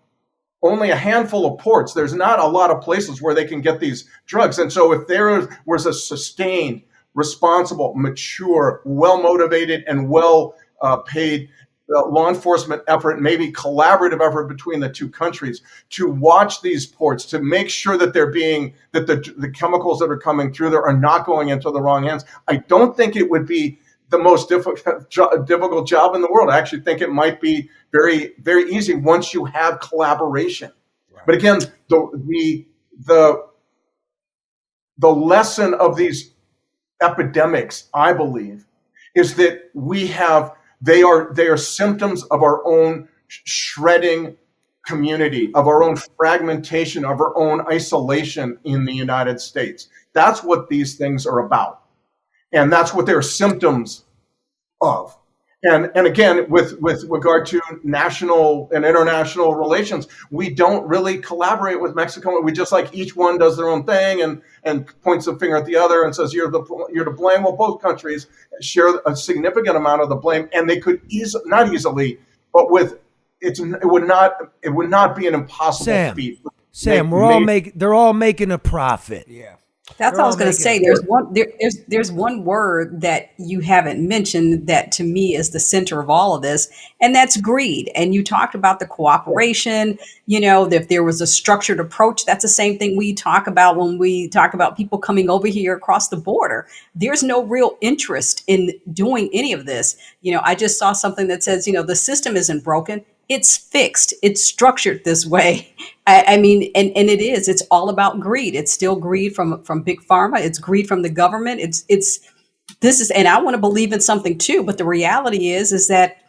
Speaker 3: only a handful of ports. There's not a lot of places where they can get these drugs. And so if there was a sustained, responsible, mature, well-motivated, and well-paid law enforcement effort, maybe collaborative effort between the two countries to watch these ports, to make sure that the chemicals that are coming through there are not going into the wrong hands, I don't think it would be the most difficult job in the world. I actually think it might be very, very easy once you have collaboration. Right. But again, the lesson of these epidemics, I believe, is that they are symptoms of our own shredding community, of our own fragmentation, of our own isolation in the United States. That's what these things are about. And that's what they're symptoms of. And again, with regard to national and international relations, we don't really collaborate with Mexico. We just, like, each one does their own thing and points a finger at the other and says, you're to blame. Well, both countries share a significant amount of the blame, and they could not easily, but it would not be an impossible feat.
Speaker 1: Sam, they're all making a profit.
Speaker 6: Yeah.
Speaker 5: That's what I was going to say. There's one word that you haven't mentioned that to me is the center of all of this, and that's greed. And you talked about the cooperation, if there was a structured approach. That's the same thing we talk about when we talk about people coming over here across the border. There's no real interest in doing any of this. I just saw something that says, the system isn't broken. It's fixed. It's structured this way. I mean, and it is. It's all about greed. It's still greed from big pharma. It's greed from the government. And I want to believe in something too. But the reality is that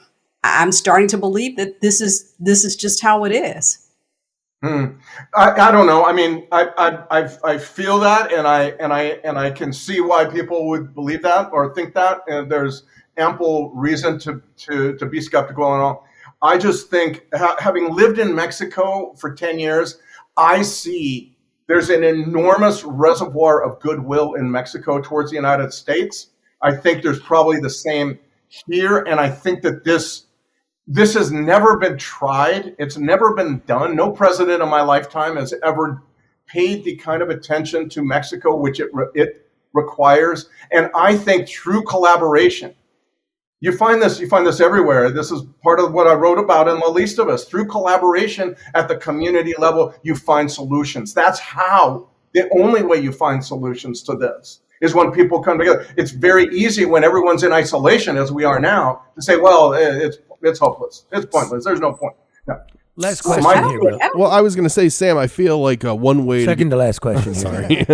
Speaker 5: I'm starting to believe that this is just how it is.
Speaker 3: I don't know. I mean, I feel that, and I can see why people would believe that or think that. And there's ample reason to be skeptical and all. I just think, having lived in Mexico for 10 years, I see there's an enormous reservoir of goodwill in Mexico towards the United States. I think there's probably the same here, and I think that this has never been tried. It's never been done. No president in my lifetime has ever paid the kind of attention to Mexico which it requires. And I think through collaboration, You find this everywhere. This is part of what I wrote about in The Least of Us. Through collaboration at the community level, you find solutions. That's how, the only way you find solutions to this is when people come together. It's very easy when everyone's in isolation, as we are now, to say, well, it's hopeless. It's pointless. There's no point. No.
Speaker 1: Last question here, bro.
Speaker 2: Well, I was going to say, Sam, I feel like one way
Speaker 1: Second to last question.
Speaker 2: Sorry.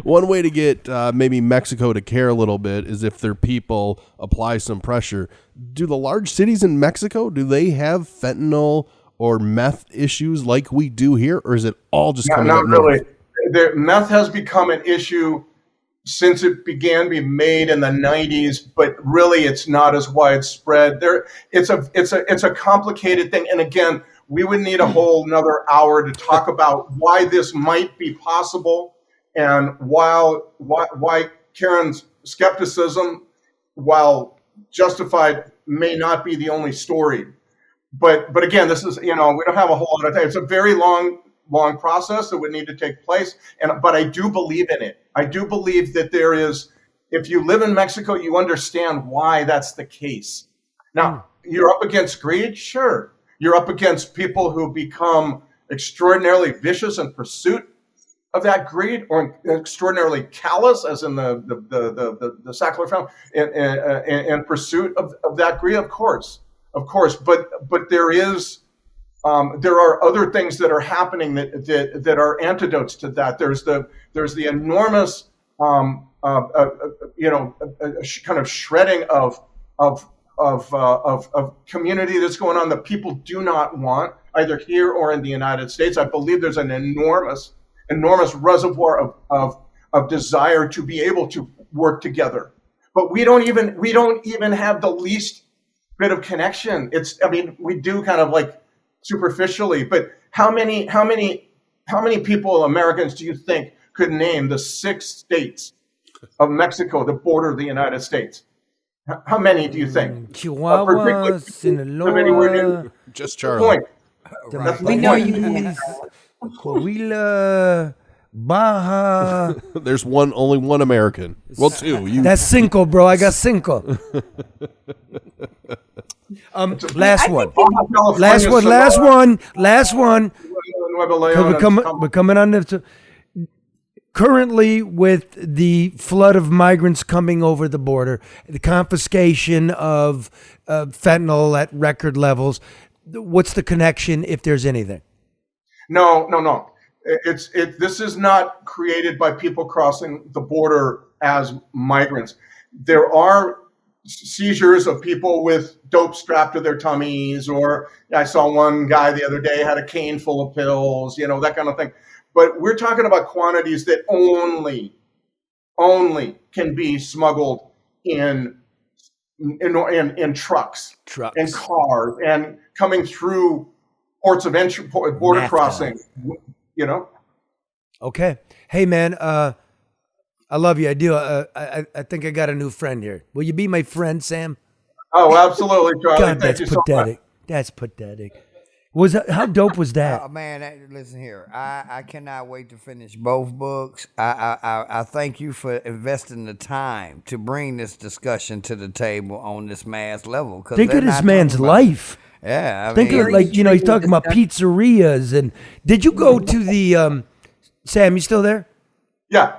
Speaker 2: One way to get maybe Mexico to care a little bit is if their people apply some pressure. Do the large cities in Mexico, do they have fentanyl or meth issues like we do here, or is it all just coming
Speaker 3: not
Speaker 2: up north?
Speaker 3: really. Meth has become an issue since it began being made in the 90s, but really it's not as widespread. It's a complicated thing. And again, we would need a whole another hour to talk about why this might be possible, and why Karen's skepticism, while justified, may not be the only story. But again, this is, we don't have a whole lot of time. It's a very long process that would need to take place. But I do believe in it. I do believe that there is, if you live in Mexico, you understand why that's the case. Now, you're up against greed, sure. You're up against people who become extraordinarily vicious in pursuit of that greed, or extraordinarily callous, as in the Sackler found, in pursuit of that greed, of course. But there are other things that are happening that are antidotes to that. There's the enormous kind of shredding of community that's going on that people do not want, either here or in the United States. I believe there's an enormous reservoir of desire to be able to work together, but we don't even have the least bit of connection. We do kind of like superficially, but how many people, Americans, do you think could name the 6 states of Mexico that border the United States? How many do you think?
Speaker 1: Chihuahua, Sinaloa,
Speaker 2: just Charlie.
Speaker 5: We know you mean.
Speaker 1: Coahuila, Baja.
Speaker 2: There's only one American. Well, 2.
Speaker 1: That's 5, bro. I got 5. Last one. Last one. We're coming on this. Currently, with the flood of migrants coming over the border, the confiscation of fentanyl at record levels, what's the connection, if there's anything?
Speaker 3: No. This is not created by people crossing the border as migrants. There are seizures of people with dope strapped to their tummies, or I saw one guy the other day had a cane full of pills, that kind of thing. But we're talking about quantities that only can be smuggled in trucks and cars, and coming through ports of entry, border
Speaker 1: Meth
Speaker 3: crossing.
Speaker 1: Okay. Hey, man. I love you. I do. I think I got a new friend here. Will you be my friend, Sam?
Speaker 3: Oh, absolutely, Charlie.
Speaker 1: God,
Speaker 3: Thank
Speaker 1: that's
Speaker 3: you so much.
Speaker 1: pathetic. That's pathetic. How dope was that?
Speaker 6: Man, listen here. I cannot wait to finish both books. I thank you for investing the time to bring this discussion to the table on this mass level.
Speaker 1: Think of this man's life.
Speaker 6: Yeah,
Speaker 1: Think of it he's talking about pizzerias. And did you go to the Sam? You still there?
Speaker 3: Yeah.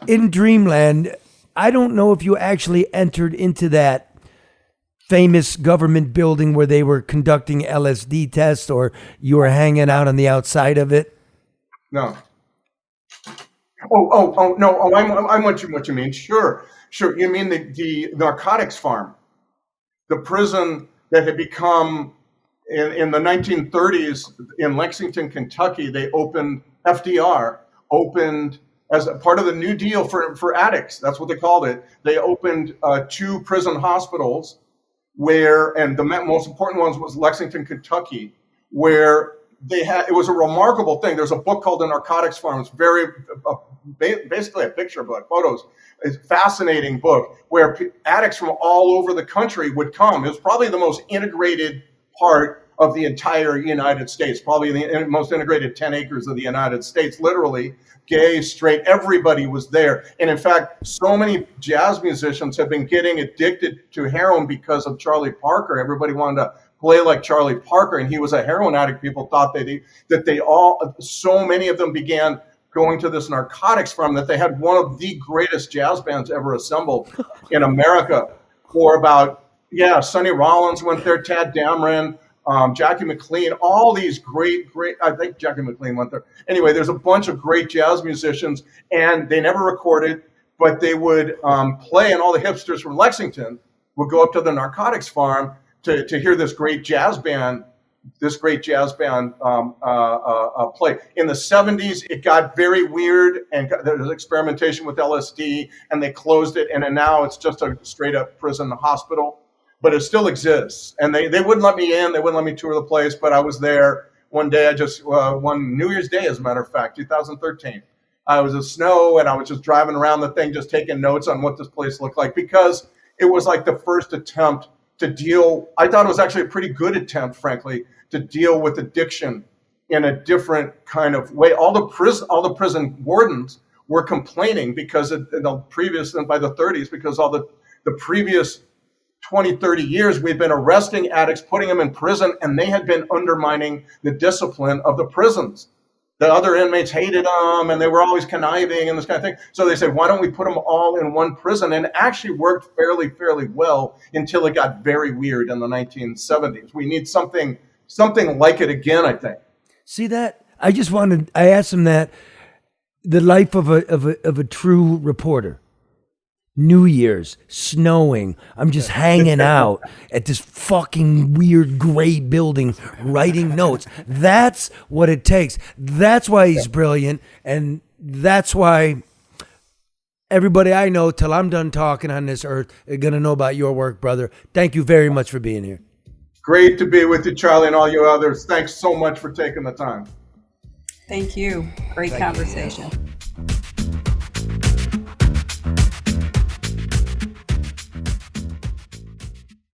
Speaker 1: In Dreamland, I don't know if you actually entered into that famous government building where they were conducting LSD tests, or you were hanging out on the outside of it.
Speaker 3: No. Oh no. I'm what you mean. Sure. You mean the narcotics farm, the prison that had become in the 1930s in Lexington, Kentucky. FDR opened as a part of the New Deal for addicts. That's what they called it. They opened 2 prison hospitals, and the most important ones was Lexington, Kentucky, where it was a remarkable thing. There's a book called The Narcotics Farm. It's basically a picture book, photos. It's a fascinating book where addicts from all over the country would come. It was probably the most integrated part of the entire United States, probably the most integrated 10 acres of the United States, literally. Gay, straight, everybody was there. And in fact, so many jazz musicians have been getting addicted to heroin because of Charlie Parker. Everybody wanted to play like Charlie Parker, and he was a heroin addict. People thought so many of them began going to this narcotics farm that they had one of the greatest jazz bands ever assembled in America for Sonny Rollins went there, Tad Dameron, Jackie McLean, all these great, I think Jackie McLean went there. Anyway, there's a bunch of great jazz musicians, and they never recorded, but they would play, and all the hipsters from Lexington would go up to the Narcotics Farm to hear this great jazz band play. In the 70s, it got very weird, and there was experimentation with LSD, and they closed it, and now it's just a straight up prison hospital. But it still exists, and they wouldn't let me in. They wouldn't let me tour the place, but I was there one day. I just one New Year's Day, as a matter of fact, 2013. I was in snow, and I was just driving around the thing, just taking notes on what this place looked like, because it was like the first attempt to deal. I thought it was actually a pretty good attempt, frankly, to deal with addiction in a different kind of way. All the prison wardens were complaining because by the 30s, because all the previous 20, 30 years, we've been arresting addicts, putting them in prison, and they had been undermining the discipline of the prisons. The other inmates hated them, and they were always conniving and this kind of thing. So they said, why don't we put them all in one prison? And it actually worked fairly well until it got very weird in the 1970s. We need something like it again, I think.
Speaker 1: See that? I asked him that, the life of a true reporter. New Year's, snowing. I'm just hanging out at this fucking weird gray building, writing notes. That's what it takes. That's why he's brilliant, and that's why everybody I know, till I'm done talking on this earth, are gonna know about your work, brother. Thank you very much for being here.
Speaker 3: Great to be with you, Charlie, and all you others. Thanks so much for taking the time.
Speaker 5: Thank you. Great conversation.